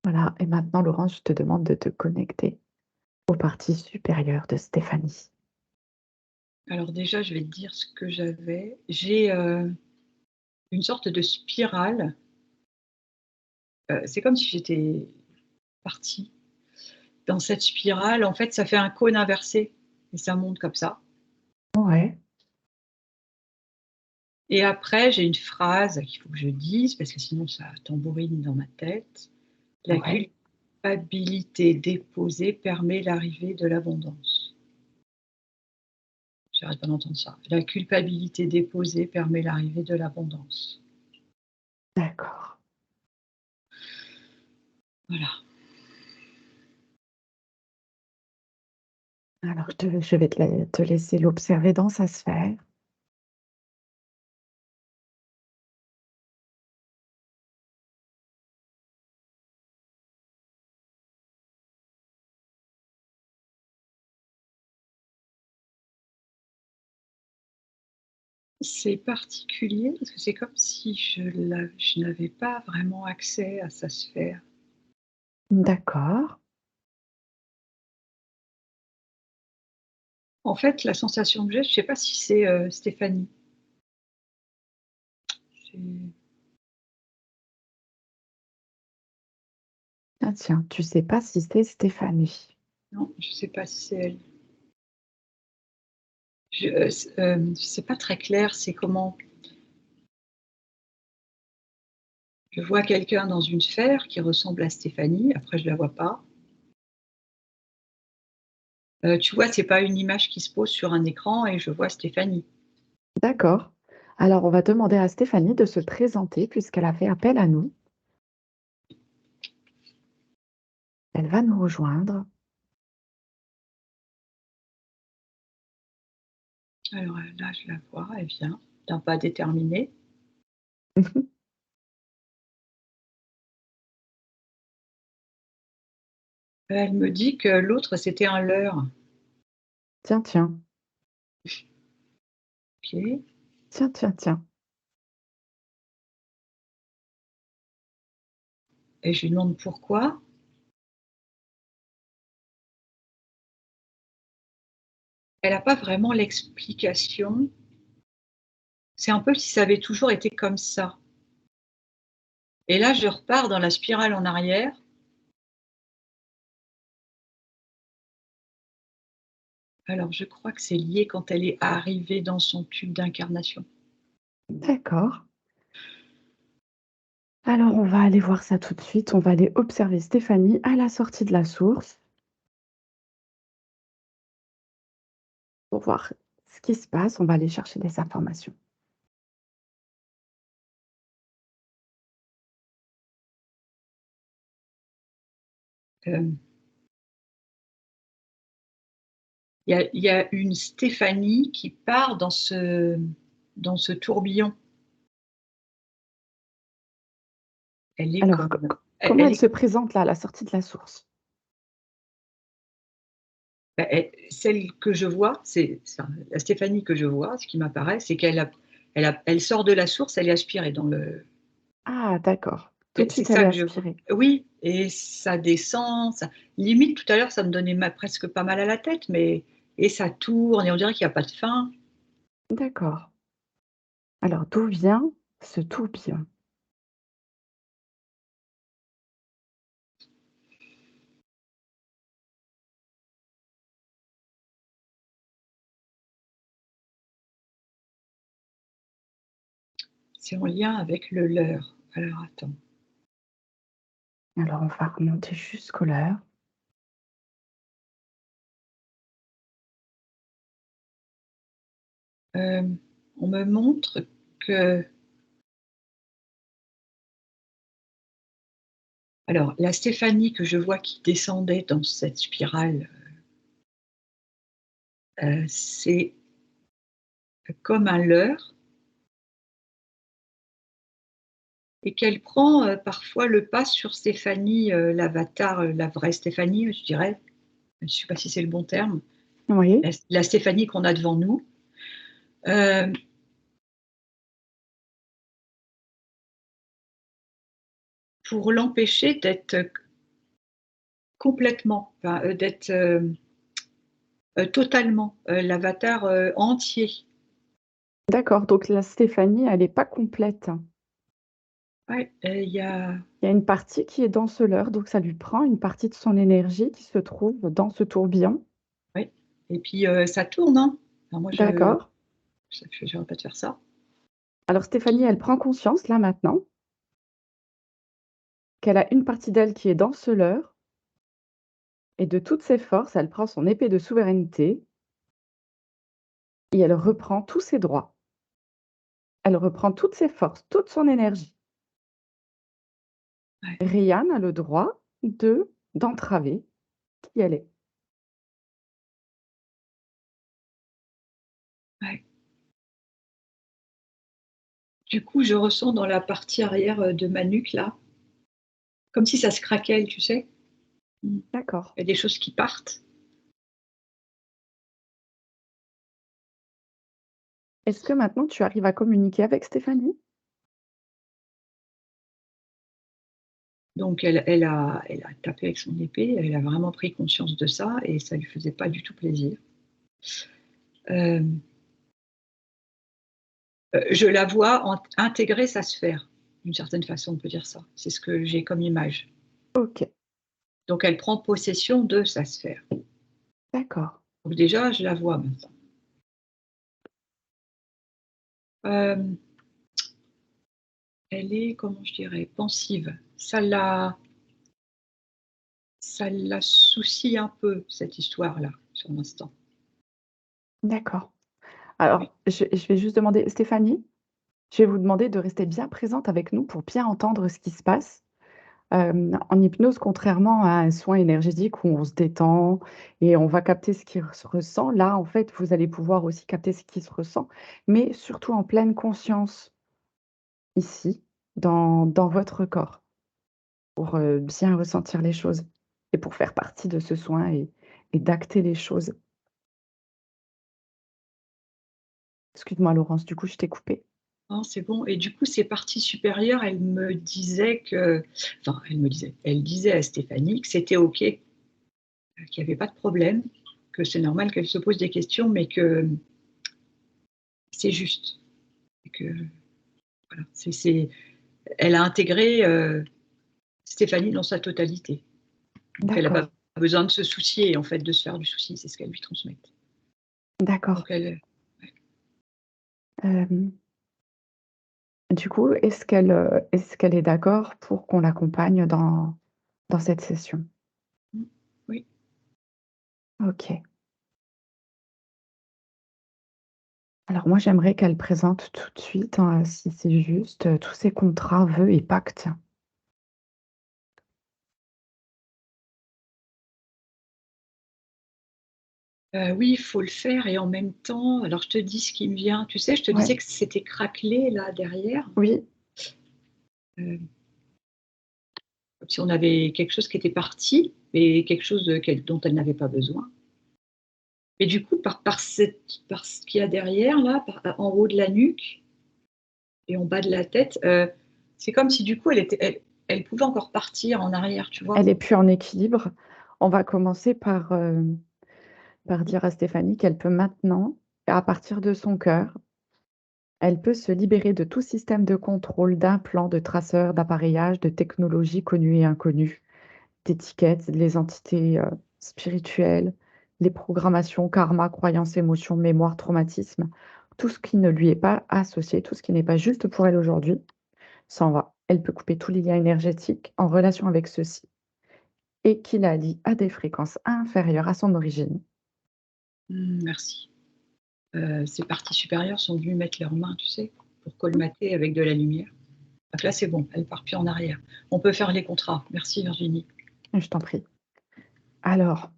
Voilà, et maintenant, Laurent, je te demande de te connecter aux parties supérieures de Stéphanie. Alors déjà, je vais te dire ce que j'avais. J'ai, une sorte de spirale, c'est comme si j'étais partie dans cette spirale. En fait, ça fait un cône inversé et ça monte comme ça Ouais, et après j'ai une phrase qu'il faut que je dise parce que sinon ça tambourine dans ma tête. La ouais, culpabilité déposée permet l'arrivée de l'abondance. J'arrête pas d'entendre ça. La culpabilité déposée permet l'arrivée de l'abondance. d'accord. Voilà. Alors, je vais te laisser l'observer dans sa sphère. C'est particulier parce que c'est comme si je n'avais pas vraiment accès à sa sphère. D'accord. En fait, la sensation que j'ai, je ne sais pas si c'est, Stéphanie. C'est Ah tiens, tu sais pas si c'est Stéphanie. non, je ne sais pas si c'est elle. C'est pas très clair, c'est comment je vois quelqu'un dans une sphère qui ressemble à Stéphanie, après je la vois pas. Tu vois, c'est pas une image qui se pose sur un écran et je vois Stéphanie. D'accord. Alors, on va demander à Stéphanie de se présenter puisqu'elle a fait appel à nous. Elle va nous rejoindre. Alors, là, je la vois, elle vient d'un pas déterminé. Elle me dit que l'autre, c'était un leurre. Tiens, tiens, OK. tiens, tiens, tiens. Et je lui demande pourquoi. Elle a pas vraiment l'explication. C'est un peu si ça avait toujours été comme ça. Et là, je repars dans la spirale en arrière. Alors, je crois que c'est lié quand elle est arrivée dans son tube d'incarnation. D'accord. Alors, on va aller voir ça tout de suite. On va aller observer Stéphanie à la sortie de la source pour voir ce qui se passe. On va aller chercher des informations. Hem, il y a une Stéphanie qui part dans ce tourbillon. Elle est Alors, comme elle comment elle elle est se présente là, à la sortie de la source? bah, celle que je vois, enfin, la Stéphanie que je vois, ce qui m'apparaît, c'est qu'elle sort de la source, elle est aspirée dans le Ah, d'accord. Tout beh, de c'est suite, elle est ça que je vois. aspirée. Oui et ça descend, ça limite tout à l'heure, ça me donnait ma presque pas mal à la tête, mais et ça tourne et on dirait qu'il y a pas de fin. D'accord. Alors, d'où vient ce tourbillon? C'est en lien avec le leurre. Alors attends, Alors, on va remonter jusqu'aux leurs. hem, on me montre que alors la Stéphanie que je vois qui descendait dans cette spirale, c'est comme un leurre et qu'elle prend, parfois le pas sur Stéphanie, l'avatar, la vraie Stéphanie, je dirais. Je ne sais pas si c'est le bon terme. Oui, La Stéphanie qu'on a devant nous, hem, pour l'empêcher d'être complètement, enfin, d'être, totalement, l'avatar, entier. D'accord, donc la Stéphanie, elle est pas complète. Ouais, il y a Il y a une partie qui est danceleur, donc ça lui prend une partie de son énergie qui se trouve dans ce tourbillon. ouais et puis, ça tourne, hein. Alors moi D'accord. j'arrête pas de faire ça. Alors Stéphanie, elle prend conscience là maintenant qu'elle a une partie d'elle qui est danceleur et de toutes ses forces, elle prend son épée de souveraineté et elle reprend tous ses droits. Elle reprend toutes ses forces, toute son énergie. Ouais, Rien n'a le droit d'entraver qui elle est. ouais. Du coup, je ressens dans la partie arrière, de ma nuque là, comme si ça se craquelle, tu sais? Mmh. D'accord. Il y a des choses qui partent. Est-ce que maintenant tu arrives à communiquer avec Stéphanie? Donc elle a tapé avec son épée, elle a vraiment pris conscience de ça et ça lui faisait pas du tout plaisir. Hem, je la vois intégrer sa sphère, d'une certaine façon, on peut dire ça. C'est ce que j'ai comme image. OK, Donc elle prend possession de sa sphère. d'accord, Donc déjà, je la vois maintenant. Hem, elle est, comment je dirais? Pensive. Ça la soucie un peu cette histoire-là, sur l'instant. d'accord. Oui. Alors, je vais juste demander Stéphanie, je vais vous demander de rester bien présente avec nous pour bien entendre ce qui se passe. En hypnose, contrairement à un soin énergétique où on se détend et on va capter ce qui se ressent, là, en fait, vous allez pouvoir aussi capter ce qui se ressent, mais surtout en pleine conscience, ici, dans votre corps, pour, bien ressentir les choses et pour faire partie de ce soin et d'acter les choses. Excuse-moi Laurence, du coup, je t'ai coupée. Non, c'est bon et du coup, ces parties supérieures, elle disait à Stéphanie que c'était OK, qu'il y avait pas de problème, que c'est normal qu'elle se pose des questions, mais que c'est juste et que voilà, c'est elle a intégré, Stéphanie dans sa totalité. Donc elle a D'accord, pas besoin de se soucier, en fait, de se faire du souci, c'est ce qu'elle lui transmet. d'accord. Donc elle, Hem, du coup, est-ce qu'elle est d'accord pour qu'on l'accompagne dans cette session? mmh, oui. OK. Alors moi, j'aimerais qu'elle présente tout de suite, hein, si c'est juste, tous ses contrats, vœux et pactes. Oui, il faut le faire et en même temps, alors je te dis ce qui me vient, tu sais, je te Ouais, disais que c'était craquelé là derrière, oui, heu, comme si on avait quelque chose qui était parti et quelque chose, dont elle n'avait pas besoin. Et du coup, par ce qu'il y a derrière là, en haut de la nuque et en bas de la tête, c'est comme si du coup elle pouvait encore partir en arrière, tu vois? elle est plus en équilibre. On va commencer par dire à Stéphanie qu'elle peut maintenant, à partir de son cœur, elle peut se libérer de tout système de contrôle, d'implants, de traceurs, d'appareillage, de technologies connues et inconnues, d'étiquettes, les entités, spirituelles, les programmations, karma, croyances, émotions, mémoires, traumatismes. Tout ce qui ne lui est pas associé, tout ce qui n'est pas juste pour elle aujourd'hui, s'en va. Elle peut couper tous les liens énergétiques en relation avec ceux-ci et qui la lient à des fréquences inférieures à son origine. Merci. Ces parties supérieures sont venues mettre leurs mains, tu sais, pour colmater avec de la lumière. Donc là, c'est bon, elle part plus en arrière. On peut faire les contrats. Merci Virginie. Je t'en prie. Alors,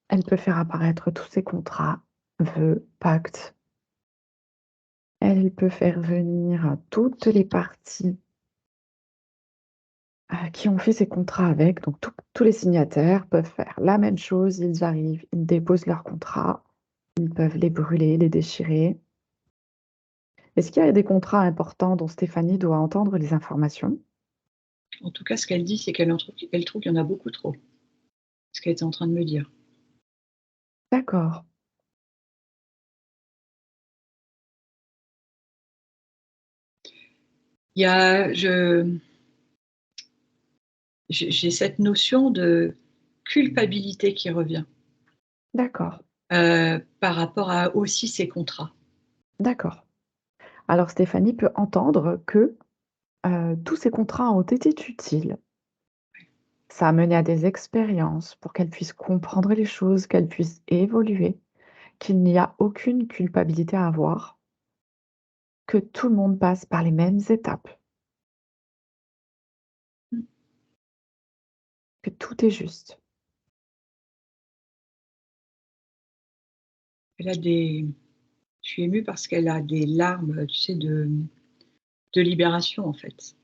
elle peut faire apparaître tous ses contrats, vœux, pactes. Elle peut faire venir toutes les parties, qui ont fait ces contrats avec. Donc tous les signataires peuvent faire la même chose. Ils arrivent, ils déposent leurs contrats, ils peuvent les brûler, les déchirer. Est-ce qu'il y a des contrats importants dont Stéphanie doit entendre les informations? En tout cas, ce qu'elle dit, c'est qu'elle trouve qu'il y en a beaucoup trop. ce qu'elle était en train de me dire. D'accord, Il y a j'ai cette notion de culpabilité qui revient, d'accord, par rapport à aussi ces contrats. d'accord. Alors Stéphanie peut entendre que, tous ces contrats ont été utiles. Ça a mené à des expériences pour qu'elle puisse comprendre les choses, qu'elle puisse évoluer, qu'il n'y a aucune culpabilité à avoir, que tout le monde passe par les mêmes étapes, Mmh. que tout est juste. Elle a des Je suis émue parce qu'elle a des larmes, tu sais, de libération, en fait.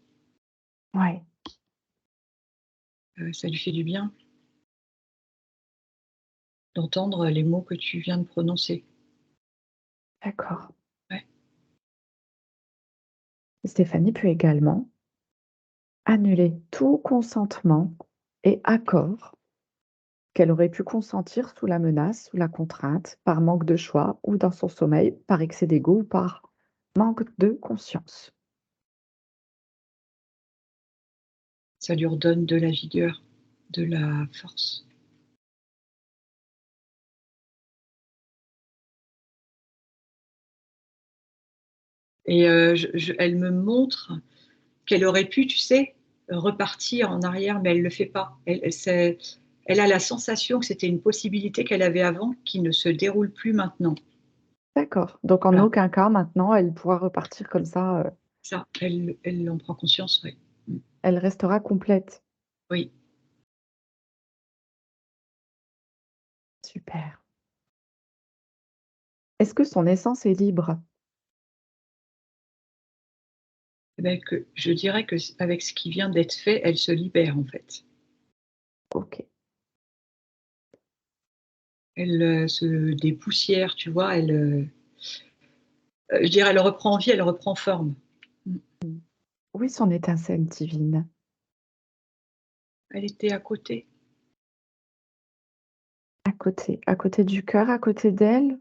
Ouais, Ça lui fait du bien d'entendre les mots que tu viens de prononcer. d'accord. Ouais, Stéphanie peut également annuler tout consentement et accord qu'elle aurait pu consentir sous la menace, sous la contrainte, par manque de choix ou dans son sommeil, par excès d'ego ou par manque de conscience. ça lui redonne de la vigueur, de la force et je elle me montre qu'elle aurait pu, tu sais, repartir en arrière, mais elle le fait pas. Elle a la sensation que c'était une possibilité qu'elle avait avant, qui ne se déroule plus maintenant. D'accord. Donc en Voilà, aucun cas maintenant elle pourra repartir comme ça, ça, elle en prend conscience, oui. Mmh. elle restera complète. Oui. Super. Est-ce que son essence est libre? Et beh, que je dirais que avec ce qui vient d'être fait, elle se libère, en fait. OK, Elle, se dépoussière, tu vois? Je dirais, elle reprend vie, elle reprend forme. Mmh. où est son étincelle divine? Elle était à côté, À côté du cœur, à côté d'elle?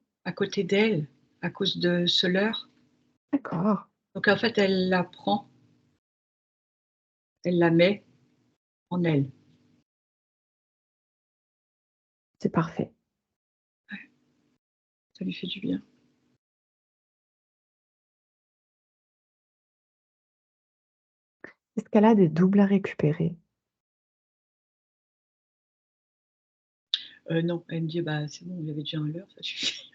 d'elle, à cause de ce leurre. D'accord, Donc en fait, elle la prend, elle la met en elle. c'est parfait. Ça lui fait du bien. Est-ce qu'elle a des doubles à récupérer? Non, elle me dit: «Bah, c'est bon, il y avait déjà un leurre, ça suffit».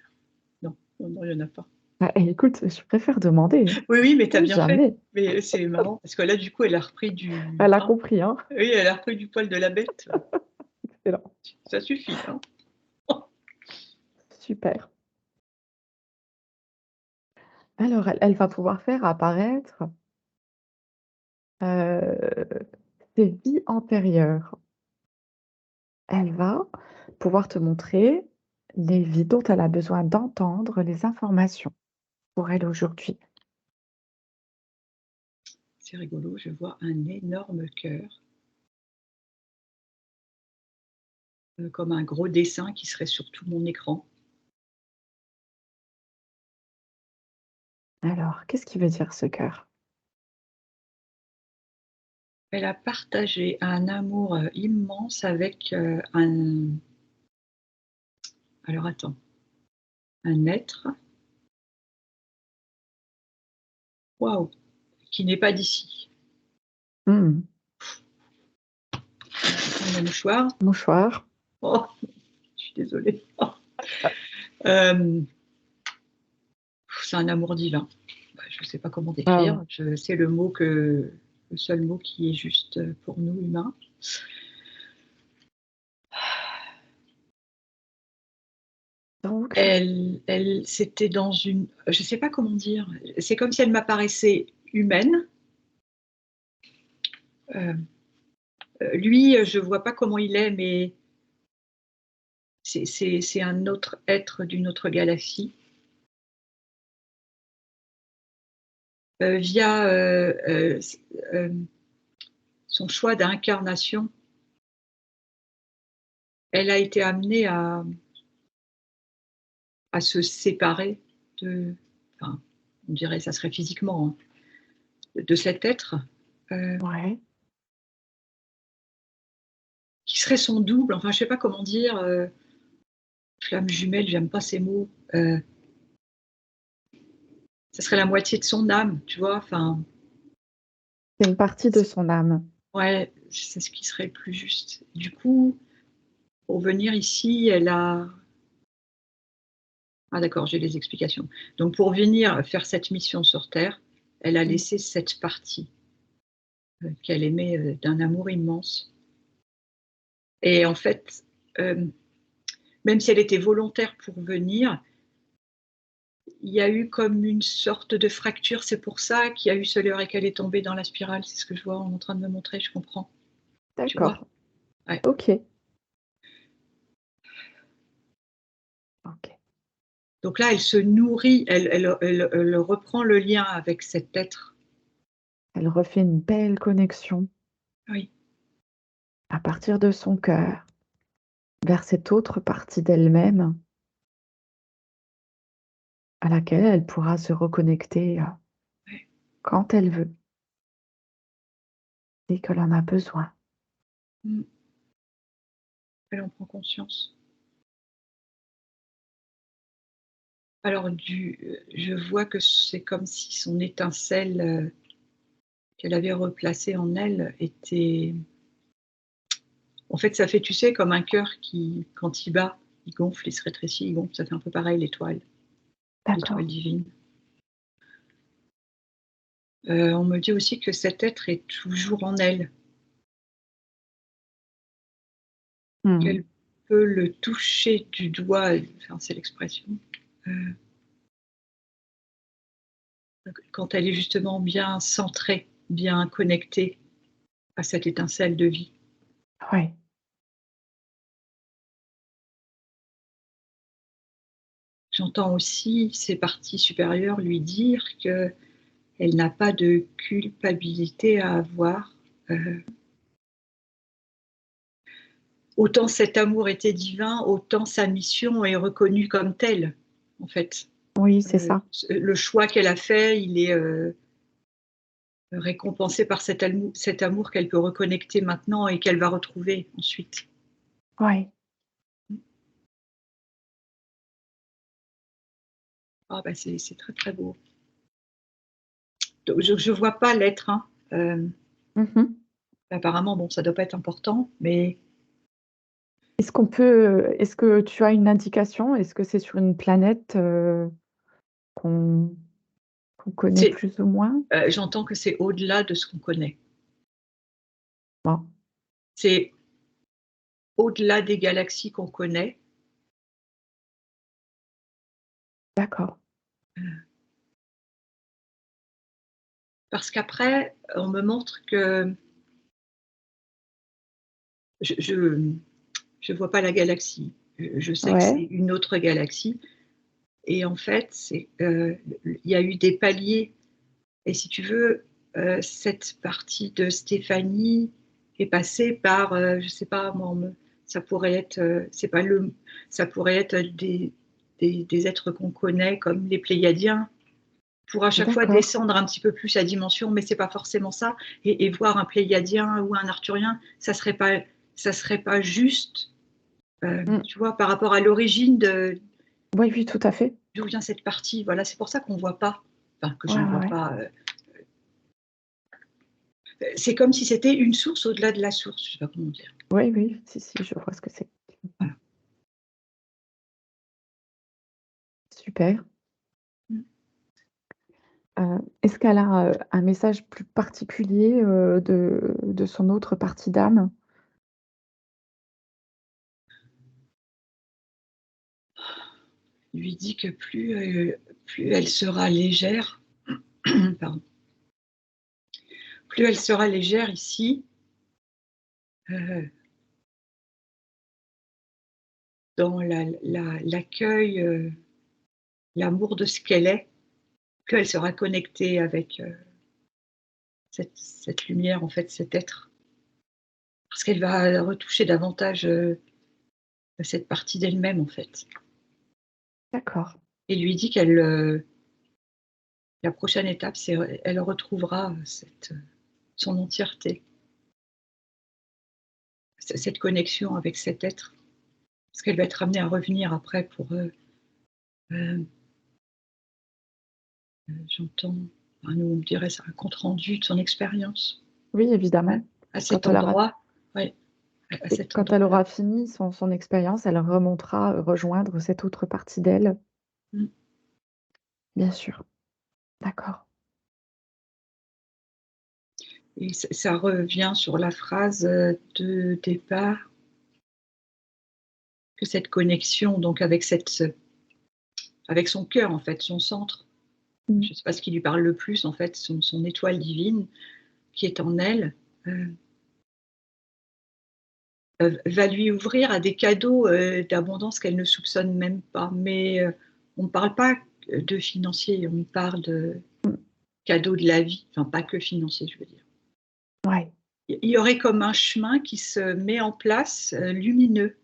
Non, non, non, il y en a pas. Bah, écoute, je préfère demander, hein. Oui, oui, mais tu as On bien fait. jamais. Mais c'est marrant parce que là, du coup, elle a repris du Elle a hein? compris, hein? Oui, elle a repris du poil de la bête. Excellent, Ça suffit, hein? super. Alors elle va pouvoir faire apparaître, heu, ses vies antérieures. Elle va pouvoir te montrer les vies dont elle a besoin d'entendre les informations pour elle aujourd'hui. C'est rigolo, je vois un énorme cœur, comme un gros dessin qui serait sur tout mon écran. Alors, qu'est-ce qui veut dire ce cœur? Elle a partagé un amour, immense avec, un alors attends, un être, waouh, qui n'est pas d'ici. Mmh. Je vais prendre mon mouchoir. Mouchoir. Oh, je suis désolée. Hem, c'est un amour divin. Bah, je ne sais pas comment Waouh! décrire. Je C'est le seul mot qui est juste, pour nous humains. Donc C'était dans une je ne sais pas comment dire. C'est comme si elle m'apparaissait humaine. Heu, lui, je vois pas comment il est, mais c'est un autre être d'une autre galaxie. Via, son choix d'incarnation, elle a été amenée à se séparer enfin, on dirait ça serait physiquement, hein, de cet être, heu, Ouais. qui serait son double, enfin je sais pas comment dire, flamme jumelle, j'aime pas ces mots, ça serait la moitié de son âme, tu vois? Enfin, C'est une partie de c son âme. ouais, c'est ce qui serait le plus juste. Du coup, pour venir ici, elle a ah d'accord, j'ai les explications. Donc pour venir faire cette mission sur terre, elle a Mmh. laissé cette partie, qu'elle aimait, d'un amour immense et en fait, hem, même si elle était volontaire pour venir, il y a eu comme une sorte de fracture. C'est pour ça qu'il y a eu ce leurre et qu'elle est tombée dans la spirale. C'est ce que je vois, on est en train de me montrer, je comprends. Tu vois? D'accord. Ouais. OK. OK. Donc là, elle se nourrit, elle reprend le lien avec cet être. Elle refait une belle connexion Oui. à partir de son cœur vers cette autre partie d'elle-même à laquelle elle pourra se reconnecter, Ouais. quand elle veut, dès qu'elle en a besoin. Mmh. Elle en prend conscience. Alors je vois que c'est comme si son étincelle, qu'elle avait replacée en elle était en fait, ça fait, tu sais, comme un cœur qui, quand il bat, il gonfle, il se rétrécit, il gonfle, ça fait un peu pareil l'étoile D'accord. divine. On me dit aussi que cet être est toujours en elle, Mmh. qu'elle peut le toucher du doigt, enfin, c'est l'expression, heu, quand elle est justement bien centrée, bien connectée à cette étincelle de vie. Ouais. J'entends aussi ses parties supérieures lui dire qu'elle n'a pas de culpabilité à avoir, autant cet amour était divin, autant sa mission est reconnue comme telle, en fait. Oui, c'est ça. Le choix qu'elle a fait, il est, récompensé par cet amour qu'elle peut reconnecter maintenant et qu'elle va retrouver ensuite. Ouais. Ah bah, c'est très, très beau. Donc je vois pas l'être, hein, Mmh. apparemment, bon, ça doit pas être important, mais Est-ce que tu as une indication? Est-ce que c'est sur une planète, qu'on qu'on connaît c'est plus ou moins? j'entends que c'est au-delà de ce qu'on connaît. Bon, C'est au-delà des galaxies qu'on connaît. d'accord. Parce qu'après, on me montre que je vois pas la galaxie. Je sais que Ouais, c'est une autre galaxie et en fait, il y a eu des paliers et si tu veux, cette partie de Stéphanie est passée par, je sais pas moi, ça pourrait être, c'est pas le ça pourrait être des êtres qu'on connaît comme les Pléiadiens, pour à chaque fois d'accord. descendre un petit peu plus la dimension, mais c'est pas forcément ça et voir un Pléiadien ou un Arthurien, ça serait pas juste, Mmh. tu vois? Par rapport à l'origine de Oui, oui, tout à fait. d'où vient cette partie. Voilà, c'est pour ça qu'on voit pas, enfin que Ouais, je ne ouais, vois ouais. pas, c'est comme si c'était une source au-delà de la source, je sais pas comment dire. Oui, oui, si, si, je vois ce que c'est. Voilà. Super. Mmh. Est-ce qu'elle a, un message plus particulier, de son autre partie d'âme? Lui dit que plus elle sera légère, pardon, plus elle sera légère ici, heu, dans l'accueil, l'amour de ce qu'elle est, plus elle sera connectée avec, cette lumière, en fait, cet être. Parce qu'elle va retoucher davantage, cette partie d'elle-même, en fait. D'accord. Et lui dit la prochaine étape, c'est elle retrouvera son entièreté, cette connexion avec cet être. Parce qu'elle va être amenée à revenir après pour, heu j'entends, enfin, nous on dirait c'est un compte rendu de son expérience, Oui, à évidemment. à cet Quand elle aura endroit, ouais, à et cet quand elle endroit-là. aura fini son expérience, elle remontera, rejoindre cette autre partie d'elle. Mmh. Bien sûr. D'accord. Et ça revient sur la phrase, de départ, que cette connexion donc avec son cœur en fait, son centre, Mmh. je ne sais pas ce qui lui parle le plus en fait, son étoile divine qui est en elle, heu va lui ouvrir à des cadeaux, d'abondance qu'elle ne soupçonne même pas. Mais, on ne parle pas de financier, on parle de Mmh. cadeaux de la vie, enfin pas que financier, je veux dire. Ouais. Il y aurait comme un chemin qui se met en place, lumineux,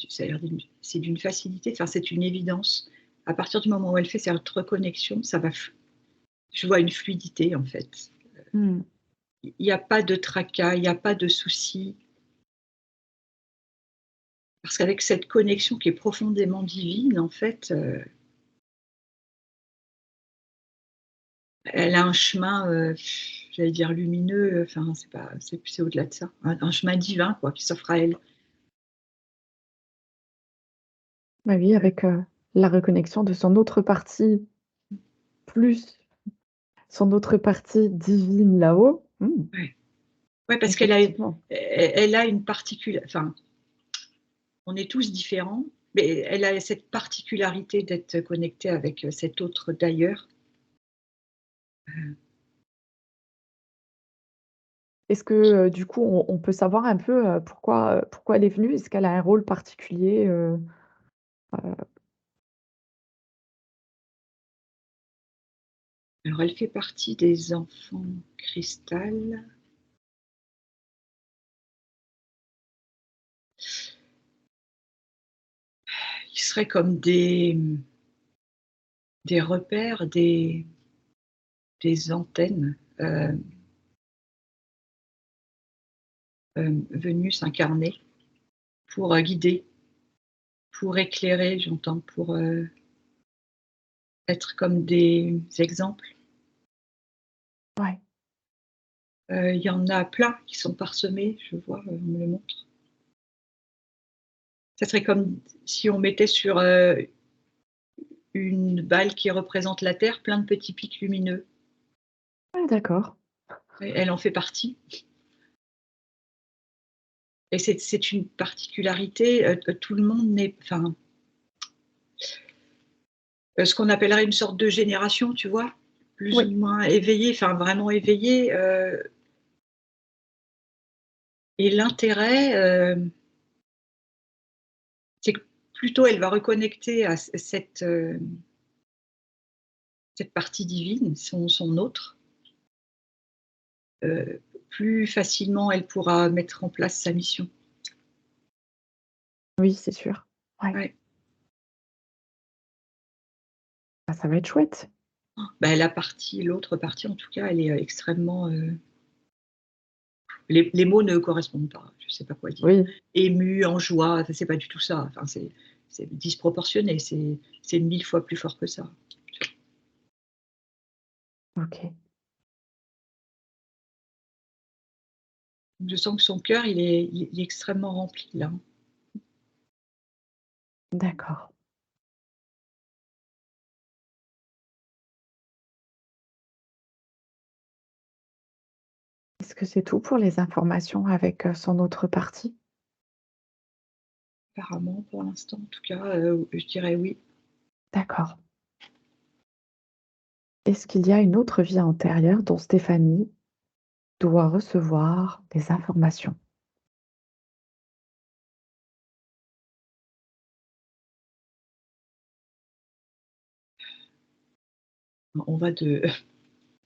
ça a l'air c'est d'une facilité, enfin c'est une évidence. À partir du moment où elle fait cette reconnexion, ça va f je vois une fluidité en fait. Mmh. Il y a pas de tracas, il y a pas de soucis. Parce qu'avec cette connexion qui est profondément divine, en fait, elle a un chemin, j'allais dire lumineux, enfin c'est pas c'est au-delà de ça, un chemin divin quoi qui s'offre à elle. Bah, oui, avec, la reconnexion de son autre partie, plus son autre partie divine là-haut. Mmh. Ouais, ouais parce Effectivement. elle a une enfin, on est tous différents, mais elle a cette particularité d'être connectée avec, cet autre d'ailleurs. Est-ce que, du coup, on peut savoir un peu, pourquoi elle est venue? Est-ce qu'elle a un rôle particulier, heu? Alors elle fait partie des enfants cristal. Qui seraient comme des repères, des antennes, venues s'incarner pour, guider, pour éclairer, j'entends, pour, être comme des exemples. Ouais. Il y en a plein qui sont parsemés, je vois, on me le montre. Ça serait comme si on mettait sur, une balle qui représente la Terre, plein de petits pics lumineux, Ah d'accord. et elle en fait partie. Et c'est une particularité, tout le monde n'est enfin, ce qu'on appellerait une sorte de génération, tu vois? Plus ou Oui. moins éveillée, enfin vraiment éveillée, et l'intérêt, c'est que plutôt elle va reconnecter à cette partie divine, son autre, heu, plus facilement elle pourra mettre en place sa mission. Oui, c'est sûr. Ouais. Ouais. Ah, ça va être chouette. Bah, l'autre partie en tout cas, elle est, extrêmement, les mots ne correspondent pas, je sais pas quoi dire. Oui. Ému, en joie, enfin c'est pas du tout ça, enfin c'est disproportionné, c'est 1000 fois plus fort que ça. OK. Je sens que son cœur, il est extrêmement rempli là. D'accord. Est-ce que c'est tout pour les informations avec, son autre partie? Apparemment pour l'instant en tout cas, je dirais oui. D'accord. Est-ce qu'il y a une autre vie antérieure dont Stéphanie doit recevoir des informations? On va de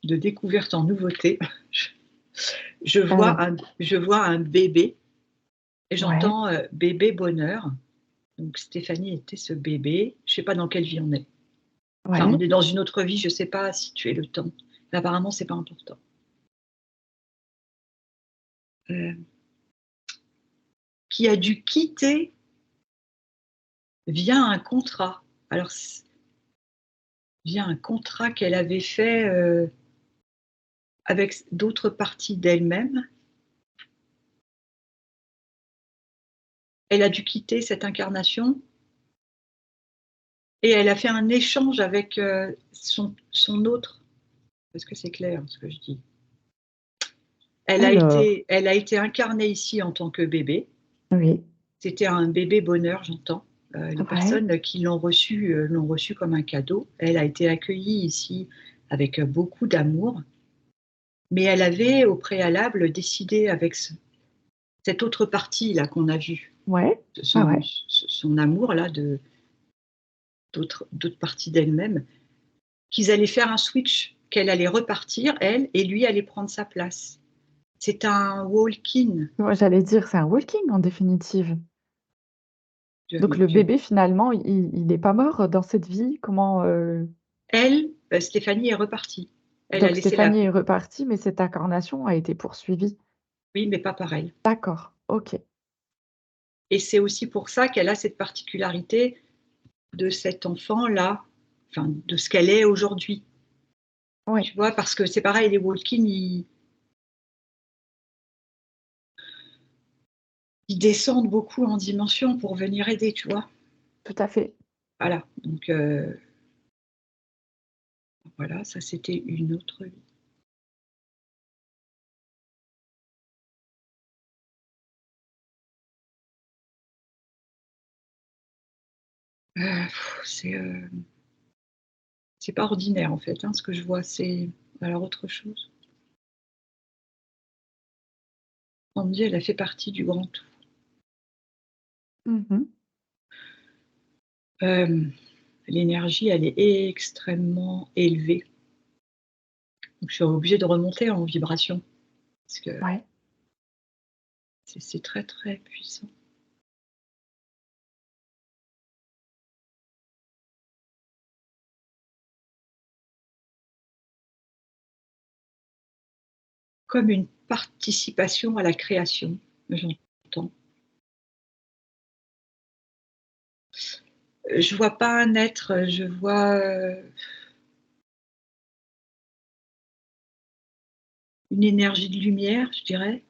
de découverte en nouveauté. Ah oui, je vois un bébé et ouais, j'entends bébé bonheur. Donc Stéphanie était ce bébé. Je sais pas dans quelle vie on est. Enfin, on ouais. est dans une autre vie, je sais pas situer le temps. Mais apparemment, c'est pas important. Euh, qui a dû quitter via un contrat. Alors, via un contrat qu'elle avait fait avec d'autres parties d'elle-même. Elle a dû quitter cette incarnation et elle a fait un échange avec son autre. Est-ce que c'est clair ce que je dis? Alors, Elle a été incarnée ici en tant que bébé. oui, C'était un bébé bonheur, j'entends. Les ouais, personnes qui l'ont reçu comme un cadeau. Elle a été accueillie ici avec beaucoup d'amour, mais elle avait au préalable décidé avec cette autre partie là qu'on a vue, ouais, ouais, ouais. son amour là de d'autres parties d'elle-même, qu'ils allaient faire un switch, qu'elle allait repartir elle et lui allait prendre sa place. C'est un walk-in. Moi, j'allais dire, c'est un walking en définitive. Donc le bébé, finalement, il n'est pas mort dans cette vie. Comment Elle, Stéphanie est repartie. Elle a Donc laissé la Stéphanie est repartie, mais cette incarnation a été poursuivie. oui, mais pas pareil. D'accord, ok. Et c'est aussi pour ça qu'elle a cette particularité de cet enfant-là, enfin, de ce qu'elle est aujourd'hui. Oui, Tu vois, parce que c'est pareil, les walk-ins, ils descendent beaucoup en dimension pour venir aider, tu vois. tout à fait. Voilà, donc voilà, ça c'était une autre vie. C'est c'est pas ordinaire en fait, hein, ce que je vois, c'est alors autre chose. On me dit, elle a fait partie du grand tout. Mhm. Euh, L'énergie, elle est extrêmement élevée. Donc, je suis obligée de remonter en vibration parce que Ouais. c'est très très puissant. Comme une participation à la création, j'entends. Je vois pas un être, je vois une énergie de lumière, je dirais.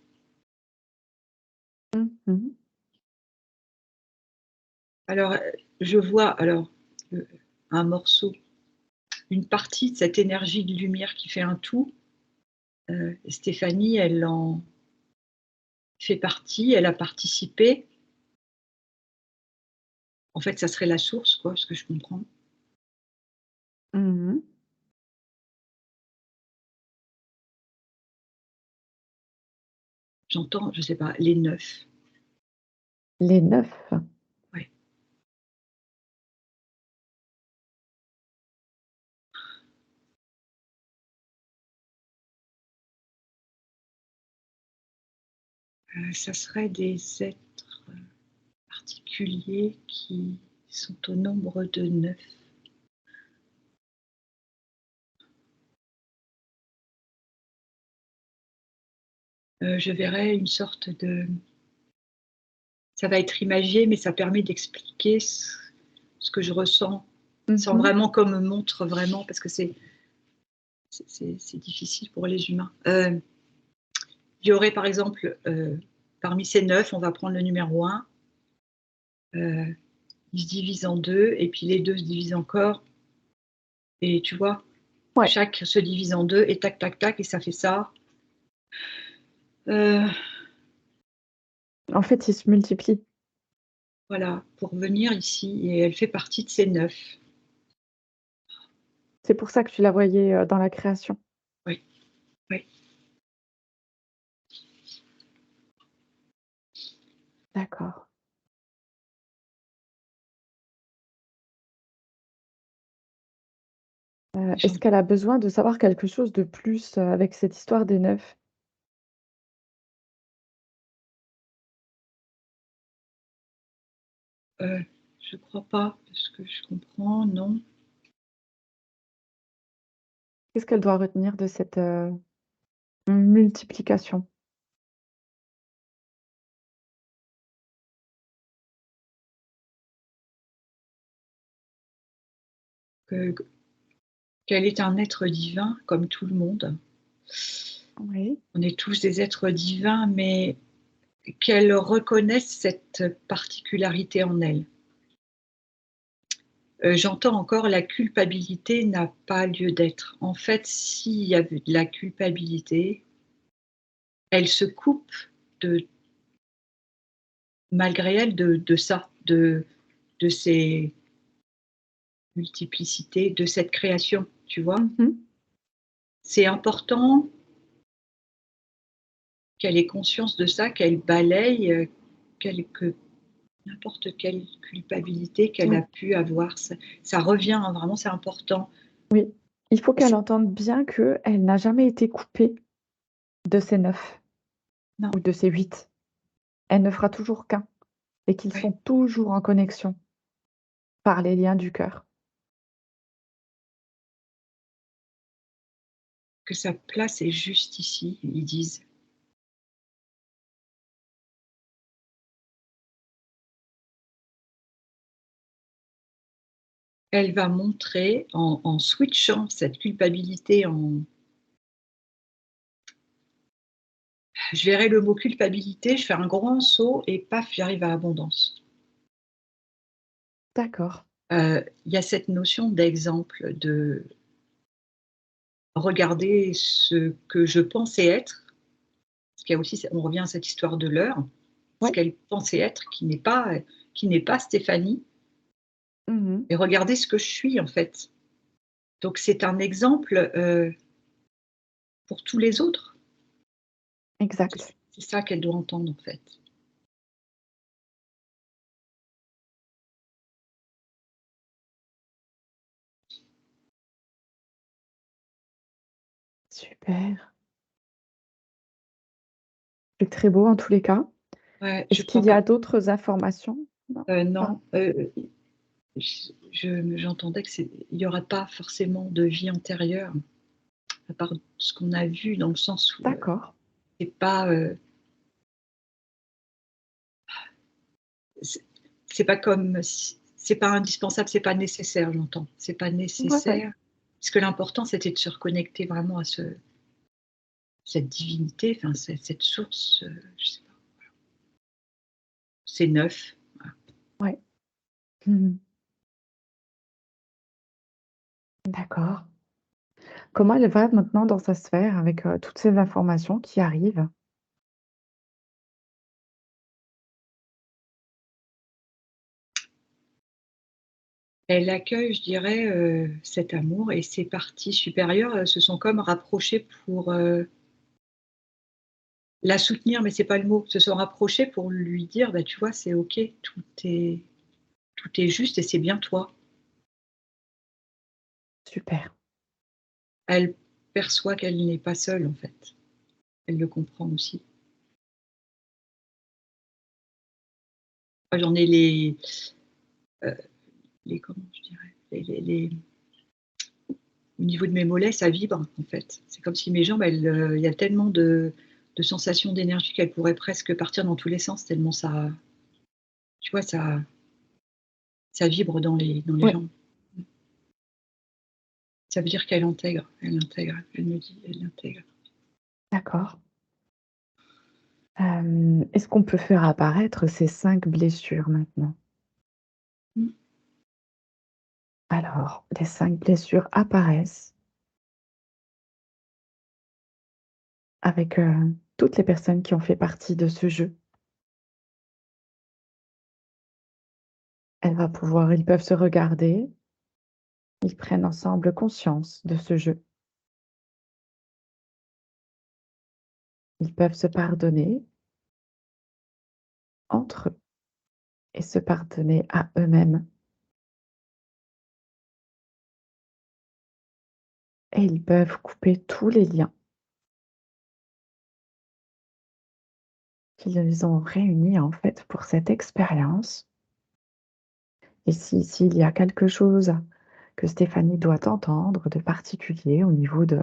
Mhm. Alors, je vois alors un morceau, une partie de cette énergie de lumière qui fait un tout. Stéphanie, elle en fait partie, elle a participé. En fait, ça serait la source, quoi, ce que je comprends. Mhm. J'entends, je sais pas, les 9. Les 9. Ouais. Ça serait des êtres particuliers qui sont au nombre de 9. Je verrais une sorte de ça va être imagé, mais ça permet d'expliquer ce que je ressens, sans Mhm. vraiment qu'on me montre vraiment, parce que c'est difficile pour les humains. Il y aurait par exemple, parmi ces 9, on va prendre le numéro 1, il se divise en 2, et puis les 2 se divisent encore, et tu vois, Ouais. chaque se divise en 2, et tac, tac, tac, et ça fait ça. Euh, En fait, ils se multiplient. voilà, pour venir ici, et elle fait partie de ces 9. C'est pour ça que tu la voyais dans la création. Oui, oui. D'accord. Est-ce qu'elle a besoin de savoir quelque chose de plus avec cette histoire des 9? Je crois pas, de ce que je comprends, non. Qu'est-ce qu'elle doit retenir de cette, multiplication? Que qu'elle est un être divin comme tout le monde. Oui. On est tous des êtres divins, mais qu'elle reconnaisse cette particularité en elle. J'entends encore la culpabilité n'a pas lieu d'être. En fait, s'il y avait de la culpabilité, elle se coupe de malgré elle de ça, de ces multiplicités, de cette création, tu vois? Mmh. C'est important qu'elle ait conscience de ça, qu'elle balaye, que n'importe quelle culpabilité qu'elle a Oui, pu avoir, ça revient, hein, vraiment, c'est important. oui. Il faut qu'elle C'est entende bien qu'elle n'a jamais été coupée de ses 9 non, ou de ses 8. Elle ne fera toujours qu'un et qu'ils ouais, sont toujours en connexion par les liens du cœur. que sa place est juste ici, ils disent. Elle va montrer en switchant cette culpabilité en je verrai le mot culpabilité, je fais un grand saut et paf, j'arrive à abondance. D'accord. Il y a cette notion d'exemple, de regarder ce que je pensais être, parce qu'il y a aussi on revient à cette histoire de l'heure, ce Ouais. qu'elle pensait être qui n'est pas Stéphanie, Mmh. et regarder ce que je suis en fait. Donc c'est un exemple, pour tous les autres. Exact. C'est ça qu'elle doit entendre en fait. Super. C'est très beau en tous les cas. Ouais, je Est-ce crois qu'il y pas. a d'autres informations? Non? Pas Non, j'entendais que il y aura pas forcément de vie antérieure, à part ce qu'on a vu dans le sens où, d'accord. c'est pas, c'est c'est pas comme si c'est pas indispensable, c'est pas nécessaire, j'entends. C'est pas Ouais, ouais. nécessaire, parce que l'important, c'était de se reconnecter vraiment à cette divinité, enfin cette source, je sais pas, c'est neuf. Voilà. Ouais. Mmh. D'accord. Comment elle va maintenant dans sa sphère avec, toutes ces informations qui arrivent? Elle accueille, je dirais, cet amour, et ses parties supérieures, se sont comme rapprochées pour, la soutenir, mais c'est pas le mot. Se sont rapprochées pour lui dire: «Bah, tu vois, c'est OK, tout est juste et c'est bien toi». Super. Elle perçoit qu'elle n'est pas seule, en fait. Elle le comprend aussi. Moi, j'en ai heu, comment je dirais? Les au niveau de mes mollets, ça vibre, en fait. C'est comme si mes jambes, il y a tellement de sensations d'énergie qu'elles pourraient presque partir dans tous les sens tellement ça, tu vois, ça vibre dans les Oui, jambes. Mmh. Ça veut dire qu'elle intègre, elle intègre. Elle me dit: «Elle intègre». d'accord. Est-ce qu'on peut faire apparaître ces 5 blessures maintenant? Mmh. Alors, les 5 blessures apparaissent avec, toutes les personnes qui ont fait partie de ce jeu. Ils peuvent se regarder, ils prennent ensemble conscience de ce jeu. Ils peuvent se pardonner entre eux et se pardonner à eux-mêmes et ils peuvent couper tous les liens qui les ont réunis, en fait, pour cette expérience Et s'il y a quelque chose que Stéphanie doit entendre de particulier au niveau de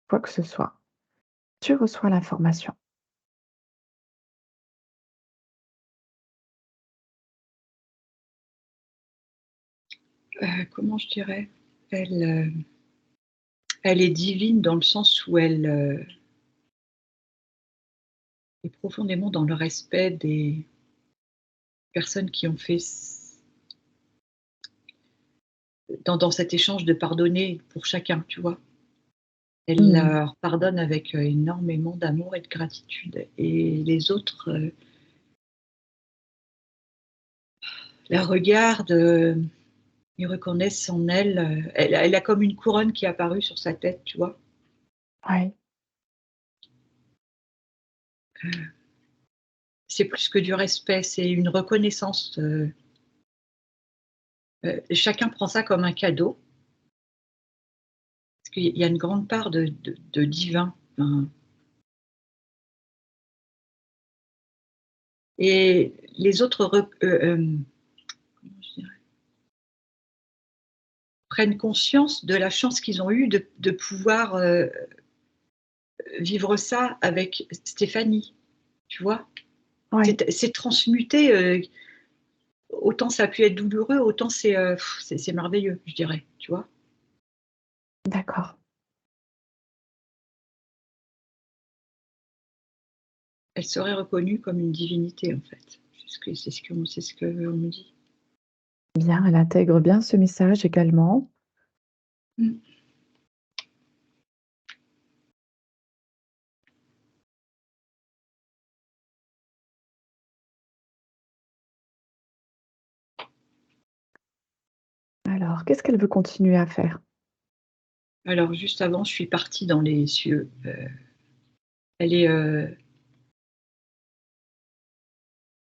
quoi que ce soit, tu reçois l'information. Comment je dirais? Elle, elle est divine dans le sens où elle, est profondément dans le respect des personnes qui ont fait dans cet échange de pardonner pour chacun, tu vois? Elle Mmh. leur pardonne avec, énormément d'amour et de gratitude et les autres, la regardent, ils reconnaissent en elle, elle a comme une couronne qui est apparue sur sa tête, tu vois? Ouais, C'est plus que du respect, c'est une reconnaissance, chacun prend ça comme un cadeau, parce qu'il y a une grande part de divin, enfin, et les autres comment je dirais? Prennent conscience de la chance qu'ils ont eue de pouvoir, vivre ça avec Stéphanie, tu vois? ouais, C'est transmuté, autant ça a pu être douloureux, autant c'est merveilleux, je dirais, tu vois? d'accord. Elle serait reconnue comme une divinité, en fait. C'est ce qu'on me dit. Bien, elle intègre bien ce message également. Mmh. Alors, qu'est-ce qu'elle veut continuer à faire? Alors juste avant, je suis partie dans les cieux, elle est, elle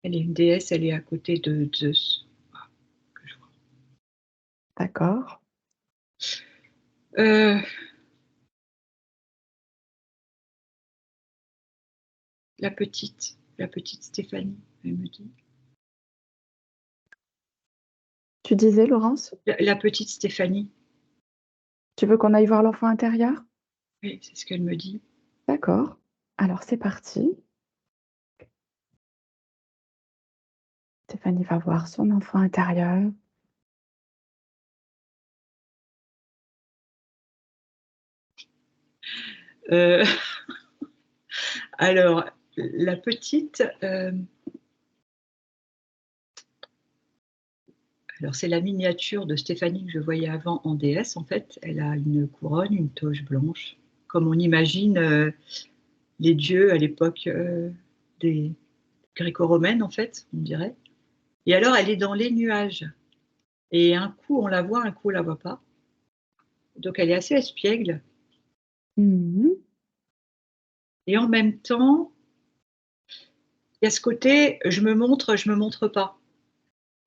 est une déesse, elle est à côté de Zeus, voilà, que je vois. D'accord, Heu, la petite Stéphanie, elle me dit. tu disais, Laurence? La petite Stéphanie, Tu veux qu'on aille voir l'enfant intérieur? oui, c'est ce qu'elle me dit. D'accord. Alors c'est parti. Stéphanie va voir son enfant intérieur. Heu, alors la petite, alors c'est la miniature de Stéphanie que je voyais avant en déesse, en fait. Elle a une couronne, une toge blanche, comme on imagine, les dieux à l'époque, des gréco-romaines, en fait, on dirait. Et alors elle est dans les nuages et un coup on la voit, un coup on la voit pas. Donc elle est assez espiègle Mmh. et en même temps, il y a ce côté je me montre pas.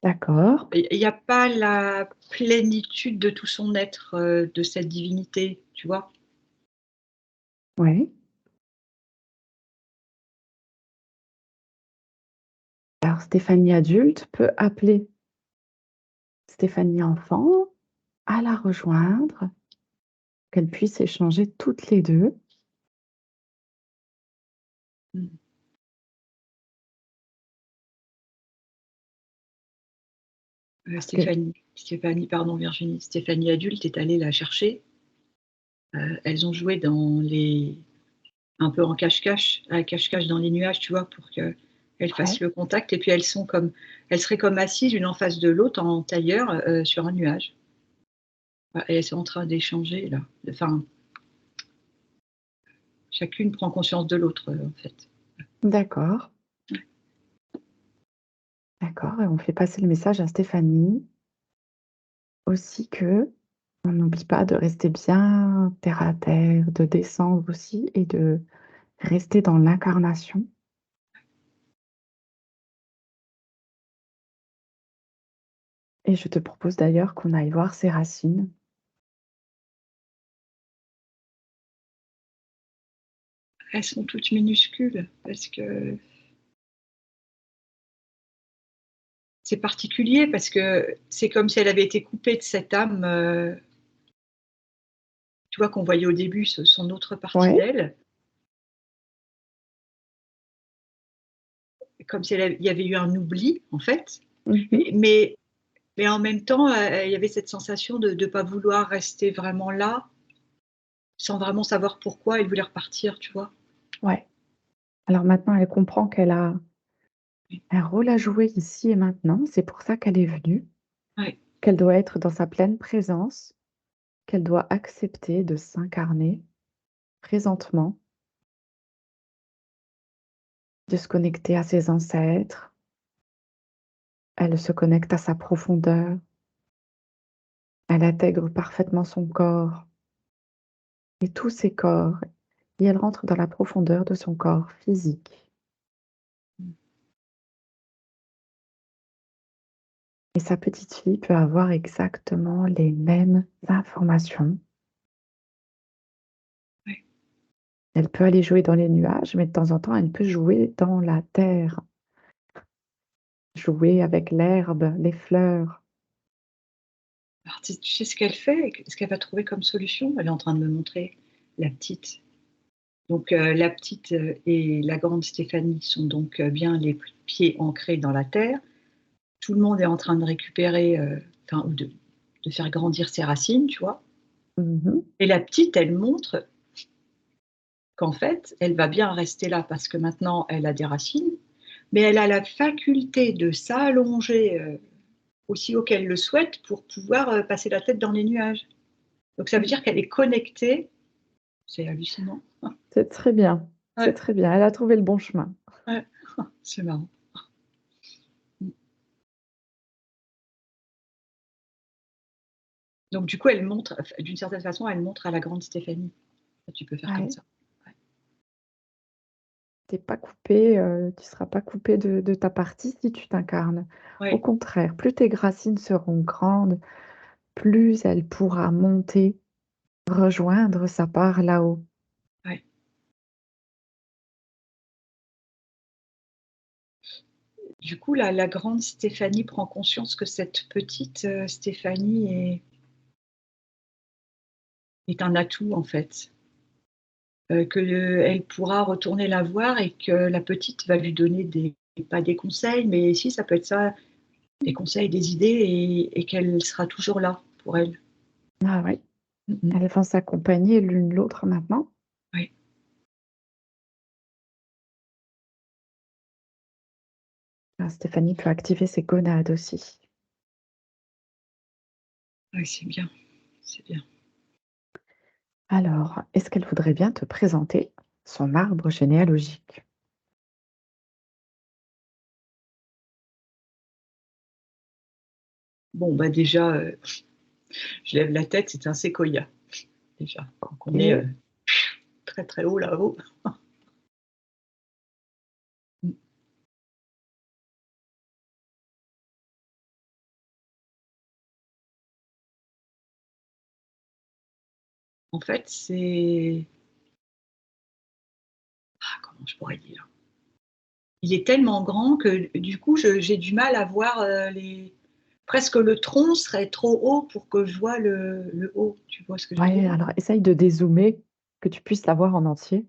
D'accord. Il y a pas la plénitude de tout son être, de cette divinité, tu vois? Oui. Alors Stéphanie adulte peut appeler Stéphanie enfant à la rejoindre, qu'elles puissent échanger toutes les 2. Mmh. Parce que Stéphanie, pardon Virginie, Stéphanie adulte est allée la chercher. Elles ont joué dans les un peu en cache-cache, à cache-cache dans les nuages, tu vois? Pour qu'elles fassent ouais, le contact et puis elles seraient comme assises l'une en face de l'autre en tailleur, sur un nuage. Ouais et elles sont en train d'échanger là, enfin, chacune prend conscience de l'autre, en fait. d'accord, d'accord et on fait passer le message à Stéphanie aussi que on n'oublie pas de rester bien terre à terre, de descendre aussi et de rester dans l'incarnation. Et je te propose d'ailleurs qu'on aille voir ses racines. Elles sont toutes minuscules parce que c'est particulier parce que c'est comme si elle avait été coupée de cette âme, tu vois, qu'on voyait au début, son autre partie Ouais. d'elle. Comme si il y avait eu un oubli, en fait. Mmh. Et mais en même temps, il y avait cette sensation de ne pas vouloir rester vraiment là, sans vraiment savoir pourquoi elle voulait repartir, tu vois? Ouais. Alors maintenant, elle comprend qu'elle a Oui. un rôle à jouer ici et maintenant. C'est pour ça qu'elle est venue, Ouais. qu'elle doit être dans sa pleine présence, qu'elle doit accepter de s'incarner présentement, de se connecter à ses ancêtres. Elle se connecte à sa profondeur. Elle intègre parfaitement son corps et tous ses corps et elle rentre dans la profondeur de son corps physique. Mmh. Et sa petite fille peut avoir exactement les mêmes informations. Ouais. Elle peut aller jouer dans les nuages, mais de temps en temps, elle peut jouer dans la terre, jouer avec l'herbe, les fleurs. Alors tu sais ce qu'elle fait? Ce qu'elle va trouver comme solution? Elle est en train de me montrer, la petite. Donc la petite, et la grande Stéphanie sont donc, bien les pieds ancrés dans la terre. Tout le monde est en train de récupérer, enfin ou de faire grandir ses racines, tu vois? Mmh. Et la petite, elle montre qu'en fait, elle va bien rester là parce que maintenant elle a des racines, mais elle a la faculté de s'allonger, aussi haut qu'elle le souhaite pour pouvoir, passer la tête dans les nuages. Donc ça veut dire qu'elle est connectée, c'est hallucinant. C'est très bien, c'est Ouais, très bien. Elle a trouvé le bon chemin. ouais, c'est marrant. Mmh. Donc du coup, elle montre, enfin, d'une certaine façon, elle montre à la grande Stéphanie. Tu peux faire comme Ouais. ça. Ouais. Tu pas coupé, tu seras pas coupé de ta partie si tu t'incarnes. Au Ouais, contraire, plus tes racines seront grandes, plus elle pourra monter, rejoindre sa part là-haut. ouais. Du coup, la grande Stéphanie prend conscience que cette petite, Stéphanie est un atout, en fait. Que elle pourra retourner la voir et que la petite va lui donner pas des conseils, mais si, ça peut être ça, des conseils, des idées et qu'elle sera toujours là pour elle. Ah oui, Mmh mh. elles vont s'accompagner l'une l'autre maintenant. Ouais, Ah, Stéphanie peut activer ses gonades aussi. ouais, c'est bien, c'est bien. Alors, est-ce qu'elle voudrait bien te présenter son arbre généalogique? Bon, bah, déjà, je lève la tête, c'est un séquoia, déjà. Donc on est, OK. très, très haut là-haut. Mmh. En fait, c'est comment je pourrais dire? Il est tellement grand que du coup, j'ai du mal à voir, les presque le tronc serait trop haut pour que je vois le haut. Tu vois ce que je veux Ouais, dire? alors essaye de dézoomer, que tu puisses la voir en entier.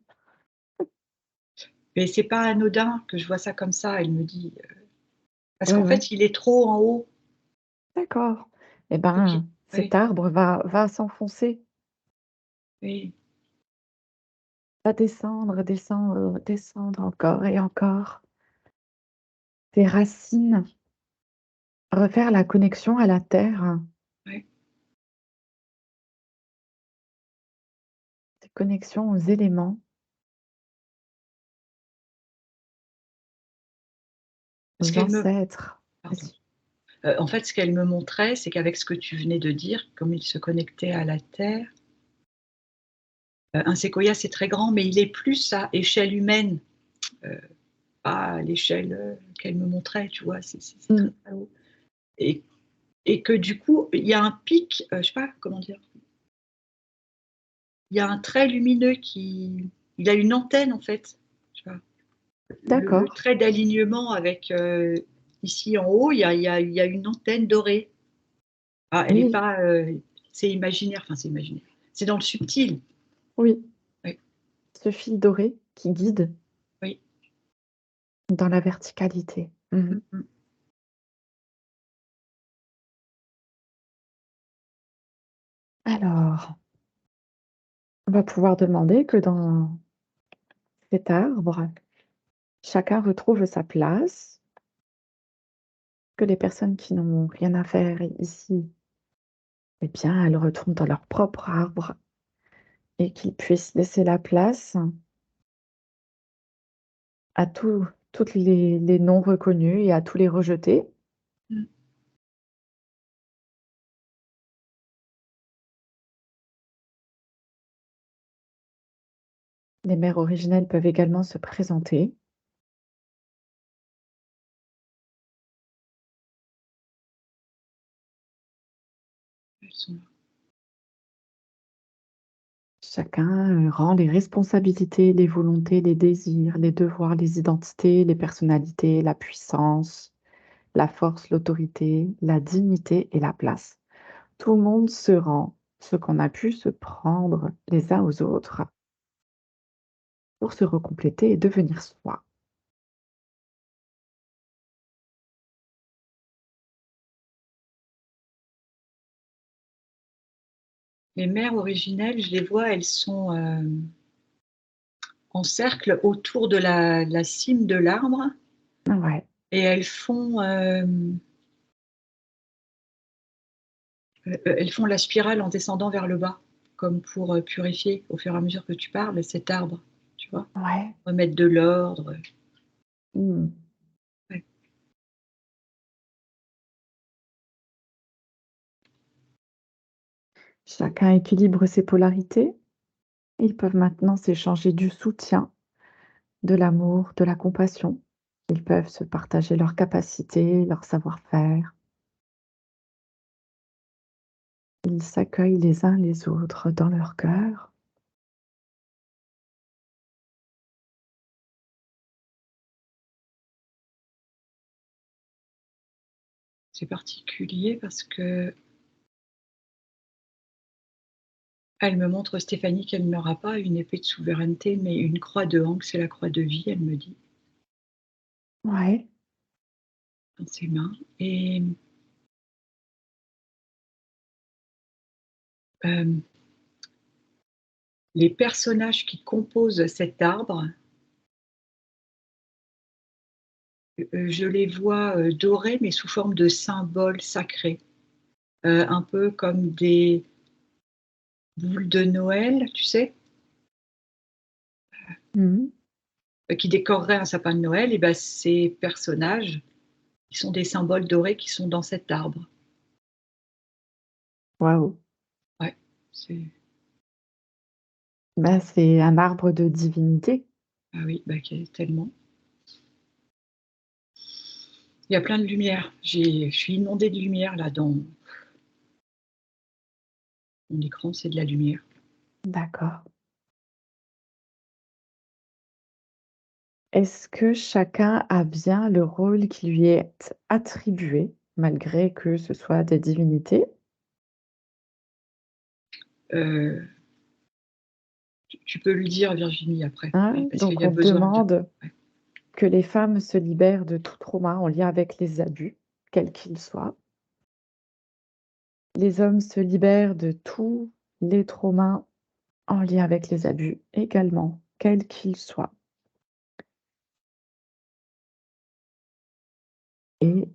Mais c'est pas anodin que je vois ça comme ça, elle me dit, parce Ouais, qu'en ouais. fait, il est trop en haut. D'accord. Eh Donc il ben, cet oui, arbre va s'enfoncer, oui, va descendre, descendre, descendre encore et encore. Tes racines, refaire la connexion à la terre, ouais. tes connexions aux éléments, Ce aux qu'elle me ancêtres. pardon, Vas-y. en fait, ce qu'elle me montrait, c'est qu'avec ce que tu venais de dire, comme il se connectait à la terre, un séquoia, c'est très grand, mais il est plus à échelle humaine, heu, pas à l'échelle, qu'elle me montrait, tu vois? C'est très, Mmh. très haut et et que du coup, il y a un pic, je sais pas comment dire? Il y a un trait lumineux qui il a une antenne en fait, tu vois? Le D'accord. trait d'alignement avec, ici en haut, il y a une antenne dorée. Ah, elle est Oui, pas, c'est imaginaire, enfin c'est imaginaire. C'est dans le subtil. oui, Oui, ce fil doré qui guide oui. dans la verticalité. Mmh. Mmh mh. Alors, on va pouvoir demander que dans cet arbre, chacun retrouve sa place, que les personnes qui n'ont rien à faire ici, eh bien, elles retournent dans leur propre arbre et qu'ils puissent laisser la place à toutes les non reconnus et à tous les rejetés. Mmh. Les mères originelles peuvent également se présenter. Elles sont là. Chacun, rend les responsabilités, les volontés, les désirs, les devoirs, les identités, les personnalités, la puissance, la force, l'autorité, la dignité et la place. Tout le monde se rend ce qu'on a pu se prendre les uns aux autres pour se recompléter et devenir soi. Les mères originelles, je les vois, elles sont, en cercle autour de la cime de l'arbre Ouais, et elles font la spirale en descendant vers le bas, comme pour, purifier au fur et à mesure que tu parles cet arbre, tu vois? ouais. Remettre de l'ordre, Mmh. ouais. Chacun équilibre ses polarités. Ils peuvent maintenant s'échanger du soutien, de l'amour, de la compassion. Ils peuvent se partager leurs capacités, leur savoir-faire. Ils s'accueillent les uns les autres dans leur cœur. C'est particulier parce qu'elle me montre, Stéphanie, qu'elle n'aura pas une épée de souveraineté, mais une croix de Hank, c'est la croix de vie, elle me dit, Ouais. dans ses mains et hem, les personnages qui composent cet arbre, je les vois, dorés, mais sous forme de symboles sacrés, un peu comme des boules de Noël, tu sais? Mmh. Qui décoreraient un sapin de Noël et bah, ces personnages, ils sont des symboles dorés qui sont dans cet arbre. Waouh! Ouais, c'est Bah, c'est un arbre de divinité. ah oui, bah, qu'il y a tellement. Il y a plein de lumière. Je suis inondée de lumière là dans mon écran, c'est de la lumière. D'accord. Est-ce que chacun a bien le rôle qui lui est attribué, malgré que ce soit des divinités? Heu, tu peux le dire Virginie après, Hein? oui, parce qu'il Donc y a on besoin de demande ouais. que les femmes se libèrent de tout trauma en lien avec les abus, quels qu'ils soient. Les hommes se libèrent de tous les traumas en lien avec les abus également, quels qu'ils soient. Et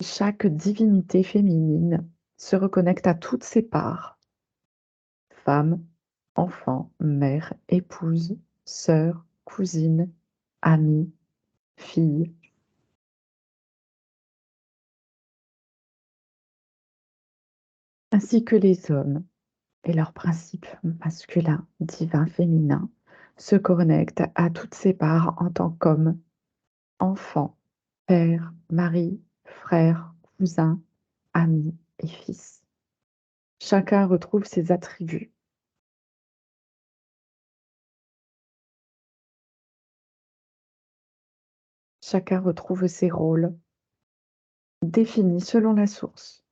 chaque divinité féminine se reconnecte à toutes ses parts, femme, enfant, mère, épouse, sœur, cousine, amie, fille, ainsi que les hommes et leurs principes masculins, divins, féminins, se connectent à toutes ses parts en tant qu'homme, enfant, père, mari, frère, cousin, ami et fils. Chacun retrouve ses attributs. Chacun retrouve ses rôles. définie selon la source.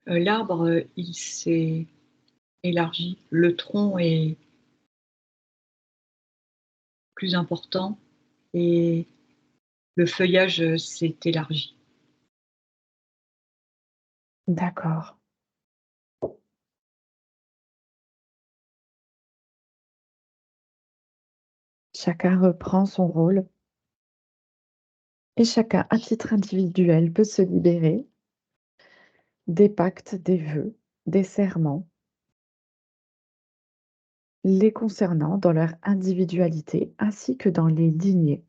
L'arbre, il s'est élargi. Le tronc est plus important et le feuillage, s'est élargi. D'accord. Chacun reprend son rôle et chacun, à titre individuel, peut se libérer des pactes, des vœux, des serments, les concernant dans leur individualité ainsi que dans les lignées.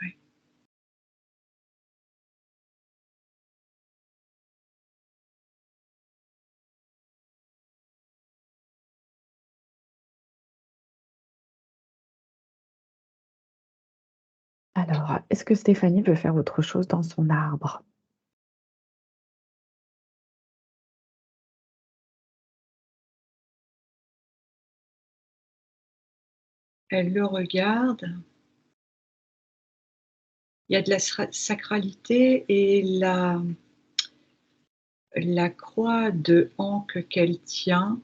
Ouais. Alors, est-ce que Stéphanie veut faire autre chose dans son arbre? Elle le regarde. Il y a de la sacralité et la croix de Ankh qu'elle tient,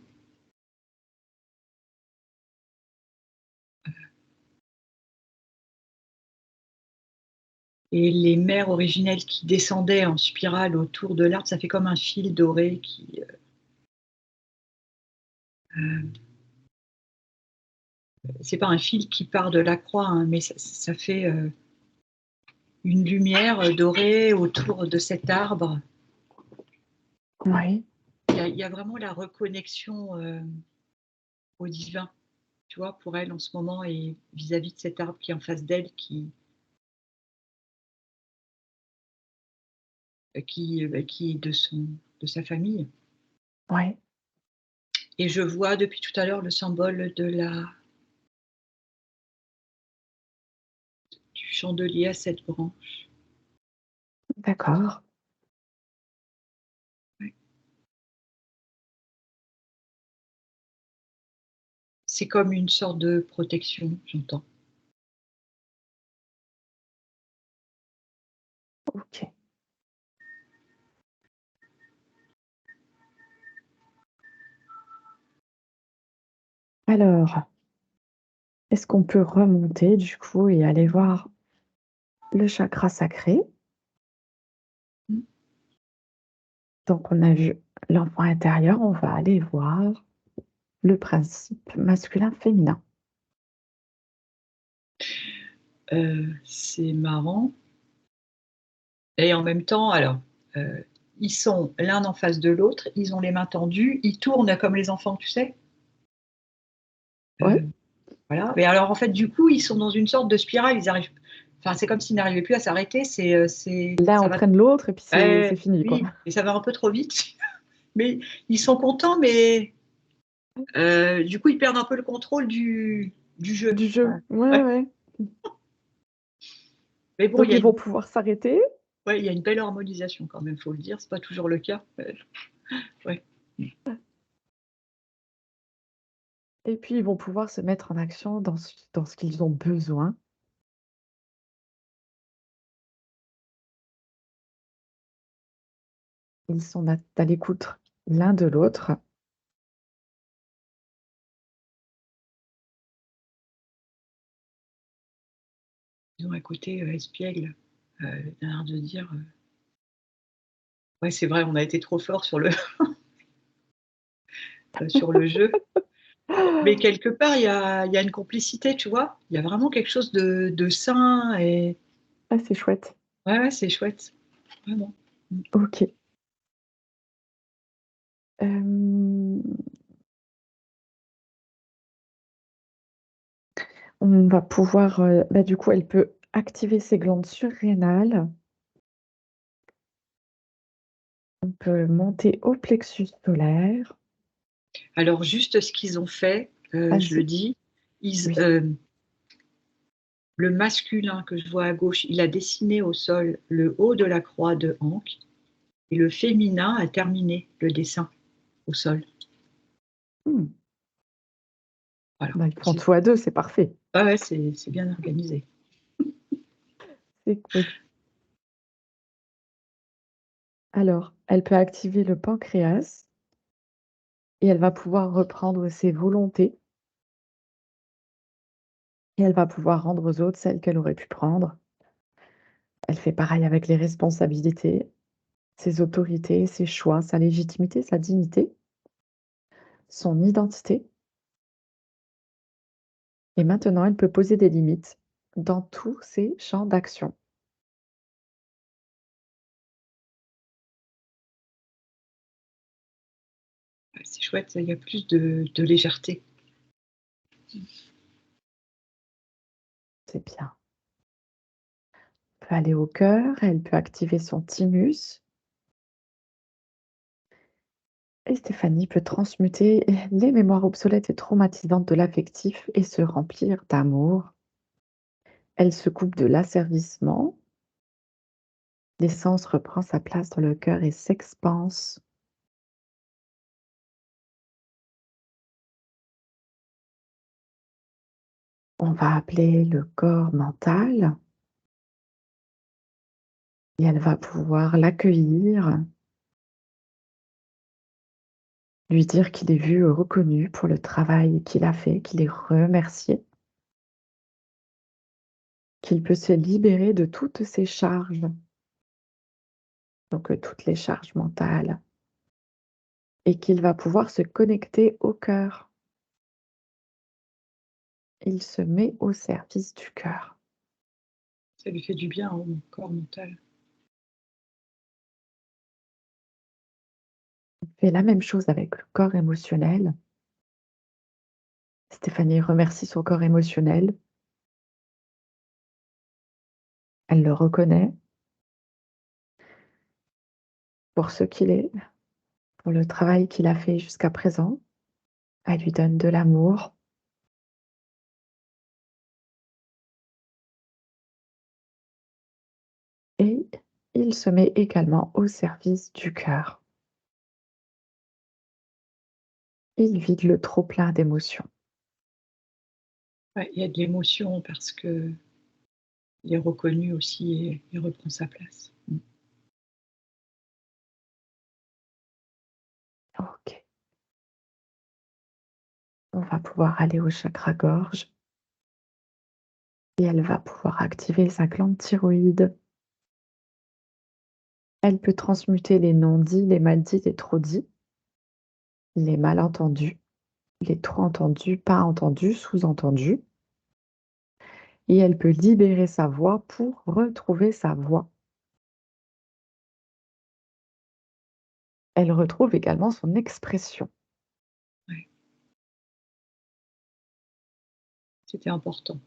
et les mers originelles qui descendaient en spirale autour de l'arbre, ça fait comme un fil doré qui, c'est pas un fil qui part de la croix, hein, mais ça fait, une lumière, dorée autour de cet arbre. Oui, Il y a vraiment la reconnexion, au divin, tu vois? Pour elle en ce moment et vis-à-vis de cet arbre qui est en face d'elle qui est de sa famille. oui, Et je vois depuis tout à l'heure le symbole du chandelier à 7 branches. d'accord. Ouais. C'est comme une sorte de protection, j'entends. OK. Alors, est-ce qu'on peut remonter du coup et aller voir le chakra sacré? Mmh. Donc on a vu l'enfant intérieur, on va aller voir le principe masculin-féminin. C'est marrant et en même temps alors, heu, ils sont l'un en face de l'autre, ils ont les mains tendues, ils tournent comme les enfants, tu sais? Ouais, Heu, voilà, et alors en fait, du coup, ils sont dans une sorte de spirale, ils arrivent enfin, c'est comme s'ils n'arrivaient plus à s'arrêter, l'un ça va entraîne l'autre et puis c'est ouais, fini quoi. oui, et ça va un peu trop vite, mais ils sont contents, mais du coup, ils perdent un peu le contrôle du jeu. Du jeu, Ouais. ouais, Ouais, ouais. mais bon, Donc ils vont pouvoir s'arrêter il y a une belle harmonisation quand même, faut le dire, c'est pas toujours le cas. Ouais. et puis ils vont pouvoir se mettre en action dans ce qu'ils ont besoin. Ils sont à l'écoute l'un de l'autre. Ils ont un côté, espiègle, l'air de dire, «Ouais, c'est vrai, on a été trop fort sur le sur le jeu». Mais quelque part, il y a une complicité, tu vois? Il y a vraiment quelque chose de sain et Ah, c'est chouette. ouais, ouais, c'est chouette, vraiment. Mmh. OK. Hem, on va pouvoir, bah, du coup, elle peut activer ses glandes surrénales. On peut monter au plexus solaire. Alors juste ce qu'ils ont fait, je le Vas-y. dis, ils, Oui. le masculin que je vois à gauche, il a dessiné au sol le haut de la croix de Ankh. et le féminin a terminé le dessin au sol. Mmh. Voilà, Bah, ils font c'est tout à 2, c'est parfait. ouais, ouais, c'est bien organisé. C'est cool. Alors, elle peut activer le pancréas et elle va pouvoir reprendre ses volontés et elle va pouvoir rendre aux autres celles qu'elle aurait pu prendre. Elle fait pareil avec les responsabilités, ses autorités, ses choix, sa légitimité, sa dignité, son identité et maintenant elle peut poser des limites dans tous ses champs d'action. Ouais, c'est chouette, il y a plus de légèreté. C'est bien. Elle peut aller au cœur, elle peut activer son thymus et Stéphanie peut transmuter les mémoires obsolètes et traumatisantes de l'affectif et se remplir d'amour. Elle se coupe de l'asservissement, l'essence reprend sa place dans le cœur et s'expanse. On va appeler le corps mental et elle va pouvoir l'accueillir, lui dire qu'il est vu, reconnu pour le travail qu'il a fait, qu'il est remercié, qu'il peut se libérer de toutes ses charges, donc toutes les charges mentales, et qu'il va pouvoir se connecter au cœur. Il se met au service du cœur. Ça lui fait du bien au corps mental. Il fait la même chose avec le corps émotionnel. Stéphanie remercie son corps émotionnel. Elle le reconnaît pour ce qu'il est, pour le travail qu'il a fait jusqu'à présent. Elle lui donne de l'amour et il se met également au service du cœur. Il vide le trop-plein d'émotions. Ouais, il y a de l'émotion parce qu'il est reconnu aussi et il reprend sa place. Mmh. OK. On va pouvoir aller au chakra gorge et elle va pouvoir activer sa glande thyroïde. Elle peut transmuter les non-dits, les mal-dits, les trop-dits, les malentendus, les trop entendus, pas entendus, sous-entendus. Et elle peut libérer sa voix pour retrouver sa voix. Elle retrouve également son expression. Ouais, c'était important.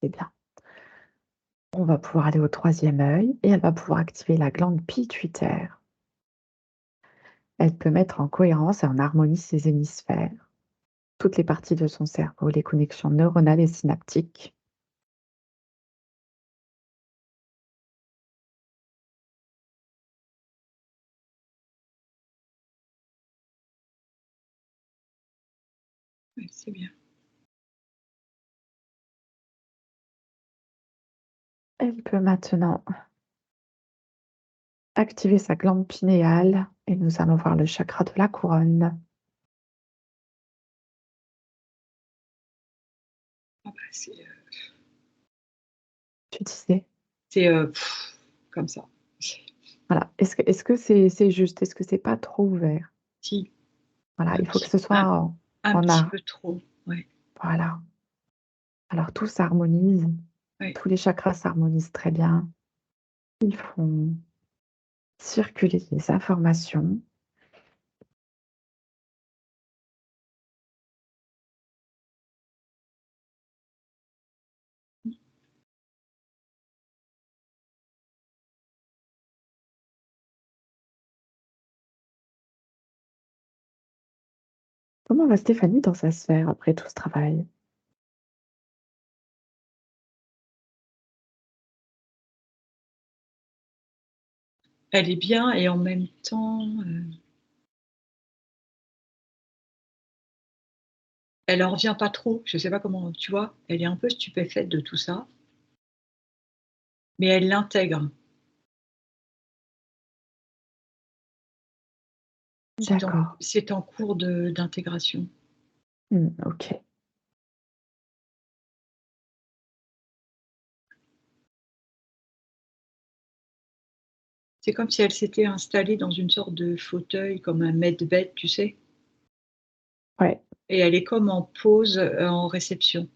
C'est bien. On va pouvoir aller au troisième œil et elle va pouvoir activer la glande pituitaire. Elle peut mettre en cohérence et en harmonie ses hémisphères, toutes les parties de son cerveau, les connexions neuronales et synaptiques. Ouais, c'est bien. Elle peut maintenant activer sa glande pinéale et nous allons voir le chakra de la couronne. Ah bah, Tu disais? c'est, comme ça. Voilà. Est-ce que c'est juste? Est-ce que c'est pas trop ouvert? Si, Voilà, un il faut que petit ce soit un en petit art. peu trop, ouais, Voilà. Alors tout s'harmonise, ouais. tous les chakras s'harmonisent très bien. Ils font circuler les informations. Comment va Stéphanie dans sa sphère après tout ce travail? elle est bien et en même temps, elle en revient pas trop. Je sais pas comment tu vois? Elle est un peu stupéfaite de tout ça, mais elle l'intègre. D'accord. C'est en cours d'intégration. Mmh, OK. C'est comme si elle s'était installée dans une sorte de fauteuil comme un med-bed, tu sais? Ouais, Et elle est comme en pause, en réception.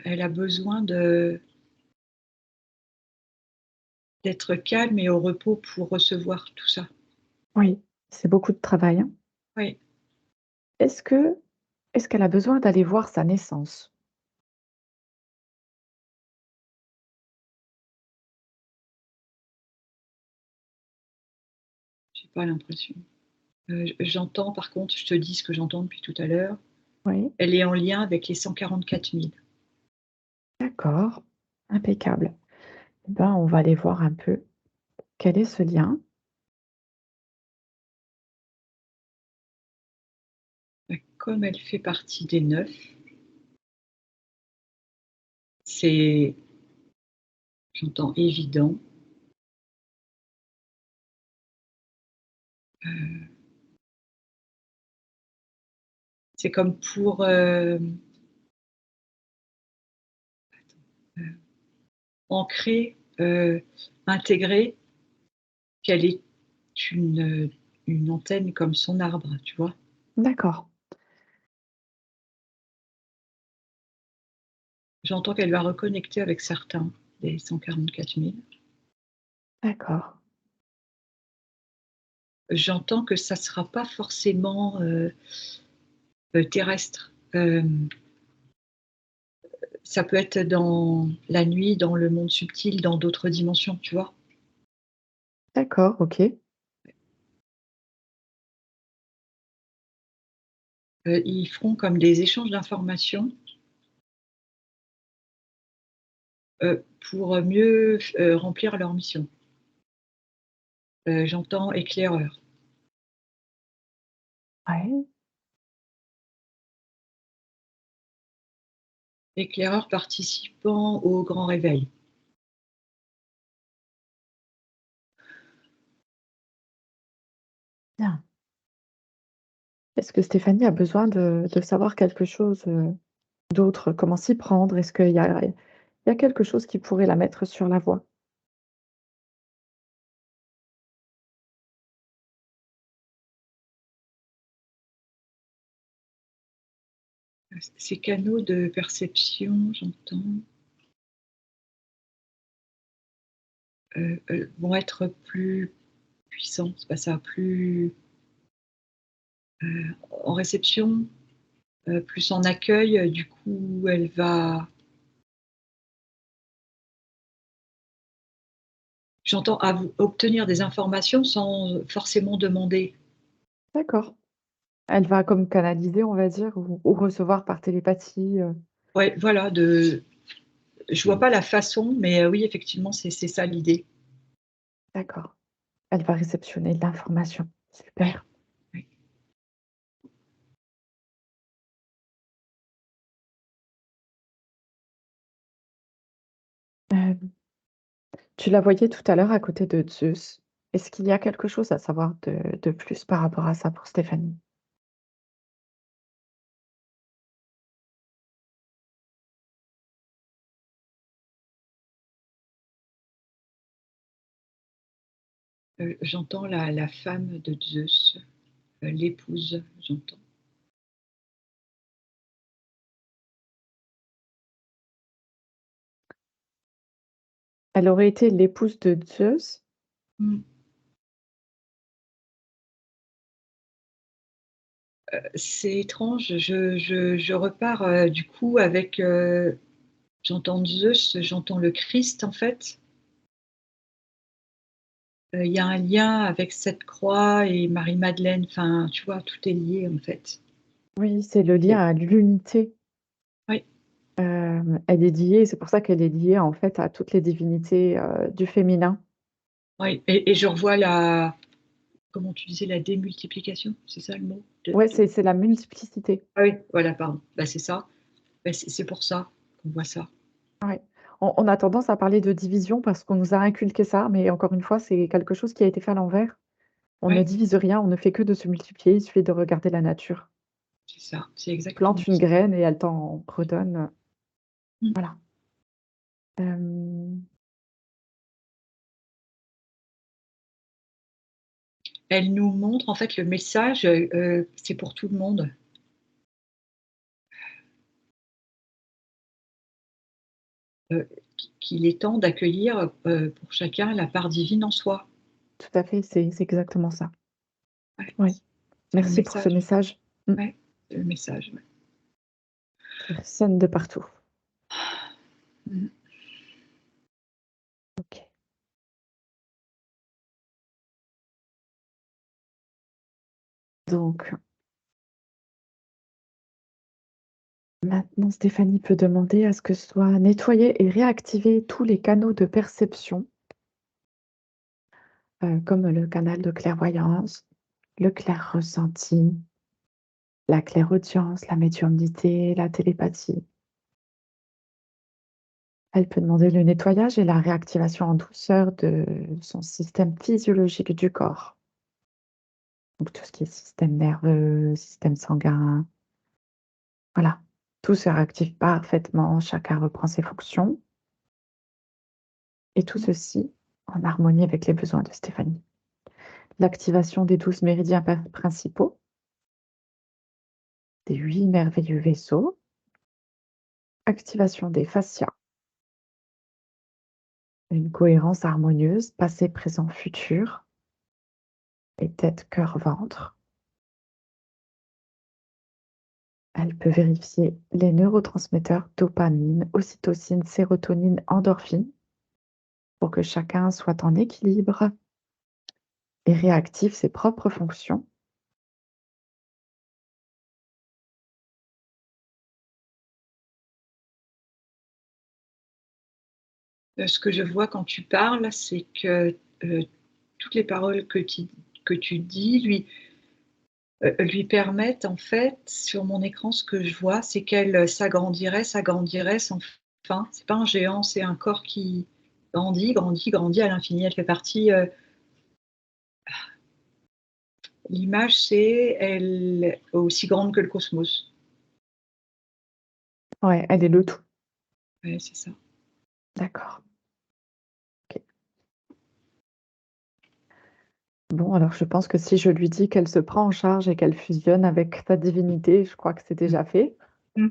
Elle a besoin d'être calme et au repos pour recevoir tout ça. oui, c'est beaucoup de travail, hein. Oui, Est-ce que est-ce qu'elle a besoin d'aller voir sa naissance? j'ai pas l'impression. J'entends par contre, je te dis ce que j'entends depuis tout à l'heure, Oui, elle est en lien avec les 144 000. d'accord, impeccable. Eh ben, on va aller voir un peu quel est ce lien. Comme elle fait partie des 9, c'est j'entends évident, heu, c'est comme pour, heu, ancrer, intégrer qu'elle est une antenne comme son arbre, tu vois? D'accord, J'entends qu'elle va reconnecter avec certains des 144 000. d'accord, J'entends que ça sera pas forcément, terrestre. Ça peut être dans la nuit, dans le monde subtil, dans d'autres dimensions, tu vois? d'accord, OK. Ils feront comme des échanges d'informations, pour mieux remplir leur mission. J'entends éclaireur. Ouais, Éclaireur participant au grand réveil. bien. Est-ce que Stéphanie a besoin de savoir quelque chose, d'autre? Comment s'y prendre? Est-ce qu'il y a quelque chose qui pourrait la mettre sur la voie? Ces canaux de perception, j'entends, vont être plus puissants, c'est pas ça, plus, en réception, plus en accueil, du coup, elle va j'entends obtenir des informations sans forcément demander. D'accord. Elle va comme canaliser, on va dire, ou recevoir par télépathie, Ouais, voilà, je vois pas la façon, mais oui, effectivement, c'est ça l'idée. d'accord. Elle va réceptionner de l'information. Ouais, Super. ouais. Hem, Tu la voyais tout à l'heure à côté de Zeus. Est-ce qu'il y a quelque chose à savoir de plus par rapport à ça pour Stéphanie? J'entends la femme de Zeus, l'épouse, j'entends. Elle aurait été l'épouse de Zeus? Mmh. C'est étrange, je repars, du coup avec, j'entends Zeus, j'entends le Christ, en fait. Il y a un lien avec cette croix et Marie-Madeleine, enfin, tu vois? Tout est lié, en fait. Oui, c'est le lien C'est à l'unité. oui, Elle est liée, c'est pour ça qu'elle est liée, en fait, à toutes les divinités, du féminin. Oui et je revois la comment tu disais? La démultiplication, c'est ça le mot? Ouais, De c'est la multiplicité. ah oui, voilà, pardon. Bah, c'est ça. Bah, c'est pour ça qu'on voit ça. Ouais. On a tendance à parler de division parce qu'on nous a inculqué ça, mais encore une fois, c'est quelque chose qui a été fait à l'envers. On ne Oui, divise rien, on ne fait que de se multiplier, il suffit de regarder la nature. c'est ça, c'est Tu plantes exactement une ça. graine et elle t'en redonne, Mmh. voilà. Hem, Elle nous montre en fait le message, c'est pour tout le monde, heu, qu'il est temps d'accueillir, pour chacun la part divine en soi. Tout à fait, c'est exactement ça. Ouais, Ouais, c'est le merci pour ce message. message. Mmh, Ouais, c'est le message, ouais. qui résonne de partout. Mmh. OK. Donc maintenant Stéphanie peut demander à ce que soient nettoyés et réactivés tous les canaux de perception, comme le canal de clairvoyance, le clair ressenti, la clairaudience, la médiumnité, la télépathie. Elle peut demander le nettoyage et la réactivation en douceur de son système physiologique du corps. Donc tout ce qui est système nerveux, système sanguin, voilà. Tout se réactive parfaitement, chacun reprend ses fonctions et tout ceci en harmonie avec les besoins de Stéphanie. L'activation des 12 méridiens principaux, des 8 merveilleux vaisseaux, activation des fascias, une cohérence harmonieuse, passé, présent, futur, et tête, cœur, ventre. Elle peut vérifier les neurotransmetteurs dopamine, ocytocine, sérotonine, endorphine pour que chacun soit en équilibre et réactive ses propres fonctions. Ce que je vois quand tu parles, c'est que, toutes les paroles que tu dis lui permettent en fait, sur mon écran, ce que je vois, c'est qu'elle, s'agrandirait sans fin. C'est pas un géant, c'est un corps qui grandit, grandit, grandit à l'infini. Elle fait partie, l'image c'est elle aussi grande que le cosmos. Ouais, elle est le tout. Ouais, c'est ça. D'accord. OK. Bon, alors je pense que si je lui dis qu'elle se prend en charge et qu'elle fusionne avec sa divinité, je crois que c'est Mmh. déjà fait. Mmh.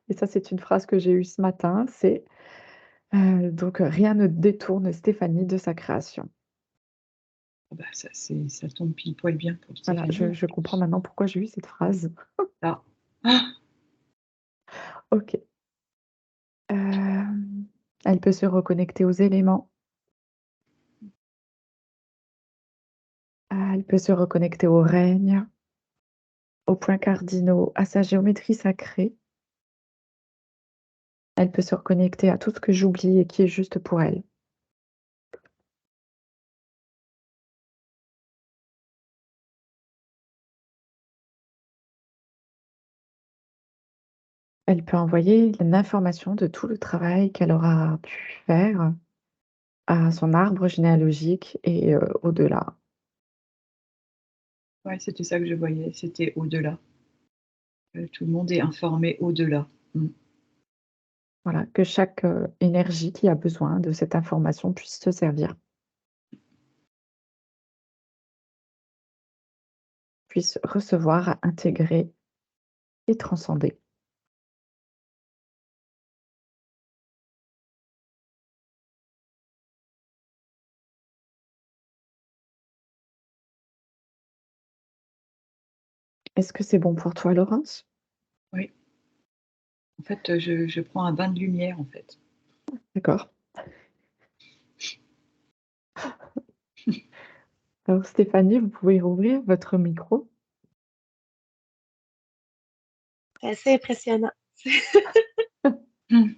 Et ça, c'est une phrase que j'ai eue ce matin, c'est, donc «Rien ne détourne Stéphanie de sa création». Ah bah, ça tombe pile poil bien pour Voilà, Stéphanie je en comprends plus. maintenant pourquoi j'ai eu cette phrase. Ah! Ah! OK. Hem, Elle peut se reconnecter aux éléments, elle peut se reconnecter au règne, aux points cardinaux, à sa géométrie sacrée. Elle peut se reconnecter à tout ce que j'oublie et qui est juste pour elle. Elle peut envoyer l'information de tout le travail qu'elle aura pu faire à son arbre généalogique et au-delà. Ouais, c'était ça que je voyais, c'était au-delà. Tout le monde est informé au-delà. Mmh. Voilà, que chaque, énergie qui a besoin de cette information puisse se servir, puisse recevoir, intégrer et transcender. Est-ce que c'est bon pour toi, Laurence? Oui. En fait, je prends un bain de lumière, en fait. D'accord. Alors Stéphanie, vous pouvez rouvrir votre micro. C'est assez impressionnant. Mmh.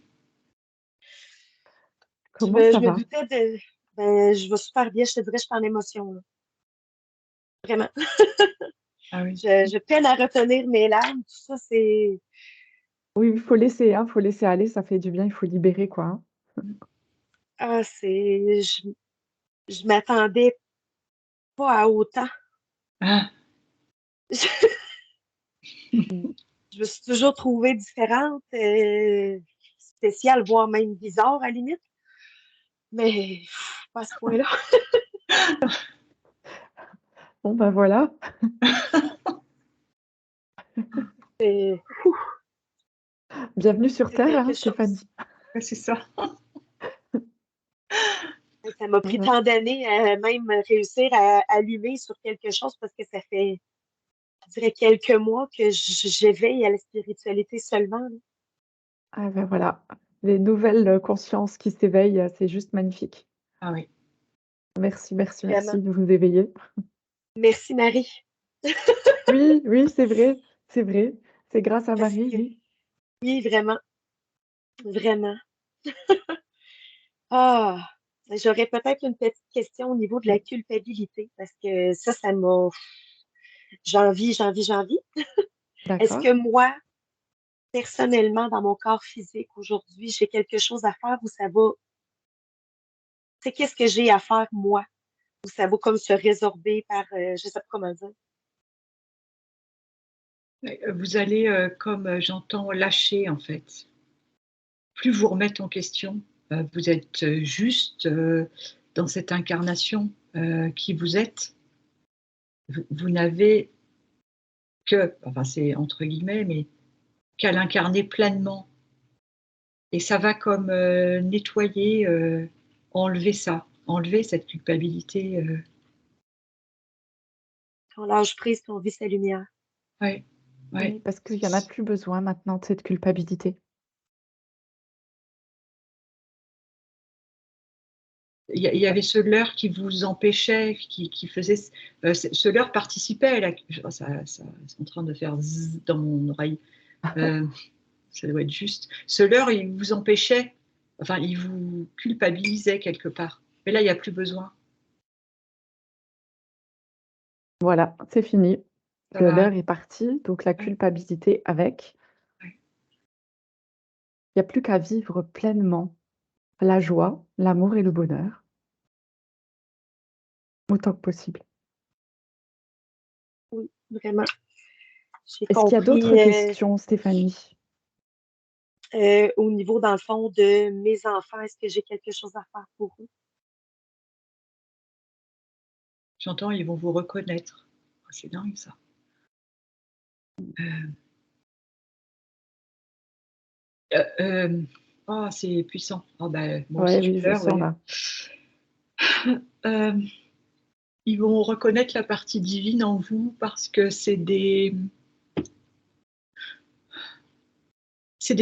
Comment ça Je me va? doutais de. Ben, je vais super bien, je te dirais, je suis en émotion, là. Vraiment. Ah oui. Je peine à retenir mes larmes, tout ça, c'est. Oui, il faut laisser, hein, faut laisser aller, ça fait du bien, il faut libérer, quoi, hein. Mmh. Ah, c'est. Je m'attendais pas à autant. Ah! Mmh. Je me suis toujours trouvée différente, spéciale, voire même bizarre à la limite. Mais pas à ce point-là. Bon, bah, voilà. C'est Bienvenue sur c'est terre, quelque hein, chose. Stéphanie. Ouais, c'est ça. Ça m'a pris Ouais. tant d'années à même réussir à allumer sur quelque chose parce que ça fait, je dirais, quelques mois que j'éveille à la spiritualité seulement, là. Ah, bah, voilà, les nouvelles, consciences qui s'éveillent, c'est juste magnifique. Ah oui. Merci, merci, Vraiment. merci de vous éveiller. Merci Marie, Oui, oui, c'est vrai, c'est grâce à parce Marie, que oui. oui, vraiment, vraiment. Ah, j'aurais peut-être une petite question au niveau de la culpabilité parce que ça m'a. J'en vis. Est-ce D'accord. que moi, personnellement, dans mon corps physique aujourd'hui, j'ai quelque chose à faire où ça va. Tu sais, qu'est-ce que j'ai à faire moi? Où ça va comme se résorber par, je sais pas comment dire. Vous allez, comme, j'entends lâcher en fait. Plus vous remettre en question, vous êtes, juste, dans cette incarnation, qui vous êtes. Vous n'avez que, enfin c'est entre guillemets, mais qu'à l'incarner pleinement et ça va comme, nettoyer, enlever ça, enlever cette culpabilité, On lâche prise, puis on vit sa lumière. ouais, ouais. Oui, parce qu'il y en a plus besoin maintenant de cette culpabilité. Il y avait ce leurre qui vous empêchait, qui faisait ce leurre participait à la oh ça c'est en train de faire «zz» dans mon oreille, heu, ça doit être juste. Ce leurre, il vous empêchait, enfin, il vous culpabilisait quelque part. Mais là, il y a plus besoin. Voilà, c'est fini. Ça Le va, leurre est parti, donc la ouais, culpabilité avec. ouais. Il y a plus qu'à vivre pleinement la joie, l'amour et le bonheur, autant que possible. Oui, vraiment. J'ai Est-ce qu'il y a d'autres compris, questions, Stéphanie? au niveau, dans le fond, de mes enfants, est-ce que j'ai quelque chose à faire pour eux? J'entends, ils vont vous reconnaître. Oh, c'est dingue ça. Heu, oh, c'est puissant. Oh bah, moi Ouais, aussi je oui, je pleure, sens ouais. là. Hem, Ils vont reconnaître la partie divine en vous parce que c'est des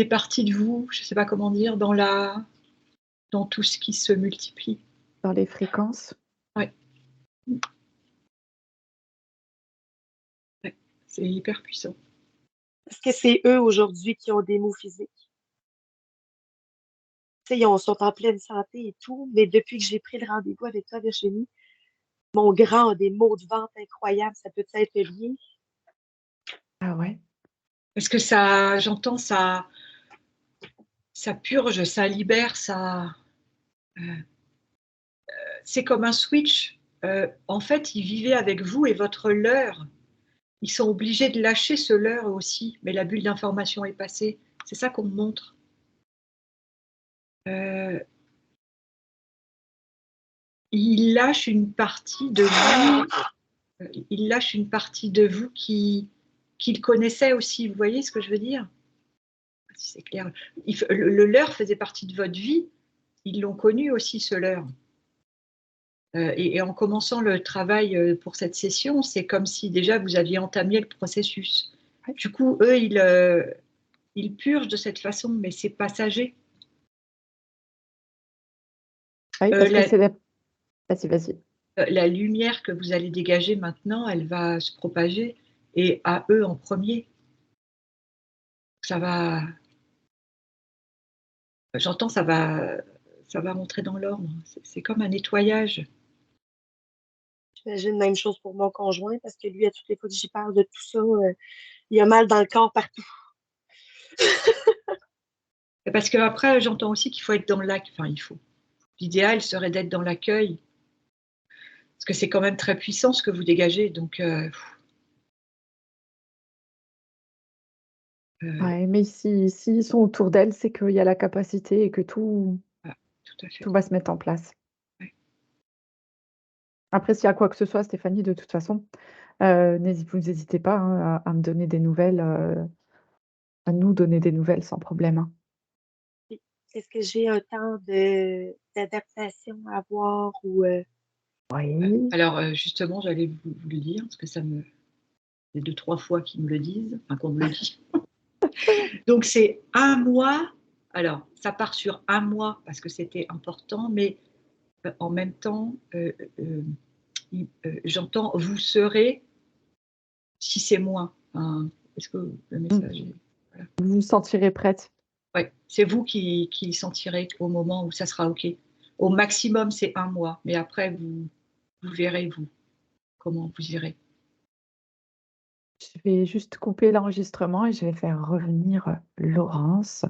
parties de vous, je ne sais pas comment dire, dans tout ce qui se multiplie. Dans les fréquences. Ouais, ouais, c'est hyper puissant. Est-ce que c'est eux aujourd'hui qui ont des maux physiques? Tu sais, sont en pleine santé et tout, mais depuis que j'ai pris le rendez-vous avec toi, Virginie, mon grand a des maux de ventre incroyables. Ça peut être lié? Ah ouais? Parce que ça j'entends ça purge, ça libère, heu, c'est comme un switch. En fait, ils vivaient avec vous et votre leurre. Ils sont obligés de lâcher ce leurre aussi, mais la bulle d'information est passée. C'est ça qu'on me montre. Heu, ils lâchent une partie de vous, ils lâchent une partie de vous qu'ils connaissaient aussi. Vous voyez ce que je veux dire? Si c'est clair. Le leurre faisait partie de votre vie. Ils l'ont connu aussi ce leurre. Et en commençant le travail, pour cette session, c'est comme si déjà vous aviez entamé le processus. Ouais. Du coup, eux, ils purgent de cette façon, mais c'est passager. Ah oui, parce que La c'est la vas-y, vas-y. la lumière que vous allez dégager maintenant, elle va se propager et à eux en premier. Ça va J'entends, ça va ça va rentrer dans l'ordre. C'est comme un nettoyage. J'imagine même chose pour mon conjoint, parce que lui, à toutes les fois que j'y parle de tout ça, il a mal dans le corps partout. Et parce qu'après, j'entends aussi qu'il faut être dans l'accueil. Enfin, il faut. L'idéal serait d'être dans l'accueil. Parce que c'est quand même très puissant ce que vous dégagez. Donc, Ouais, mais s'ils sont autour d'elle, c'est qu'il y a la capacité et que tout voilà, tout à fait. va se mettre en place. Ouais. Après, s'il y a quoi que ce soit, Stéphanie, de toute façon, vous n'hésitez pas, hein, à me donner des nouvelles, à nous donner des nouvelles sans problème, hein. Puis, est-ce que j'ai un temps d'adaptation à avoir ou Oui. Alors, justement, j'allais vous le dire, parce que c'est 2-3 fois qu'ils me le disent, enfin qu'on me le dit. Donc, c'est 1 mois. Alors, ça part sur 1 mois parce que c'était important, mais en même temps, j'entends vous serez si c'est moins. Hein, est-ce que le Mmh. message est. Voilà. Vous vous sentirez prête. Ouais, c'est vous qui sentirez au moment où ça sera OK. Au maximum, c'est 1 mois, mais après, vous verrez, vous, comment vous irez. Je vais juste couper l'enregistrement et je vais faire revenir, Laurence.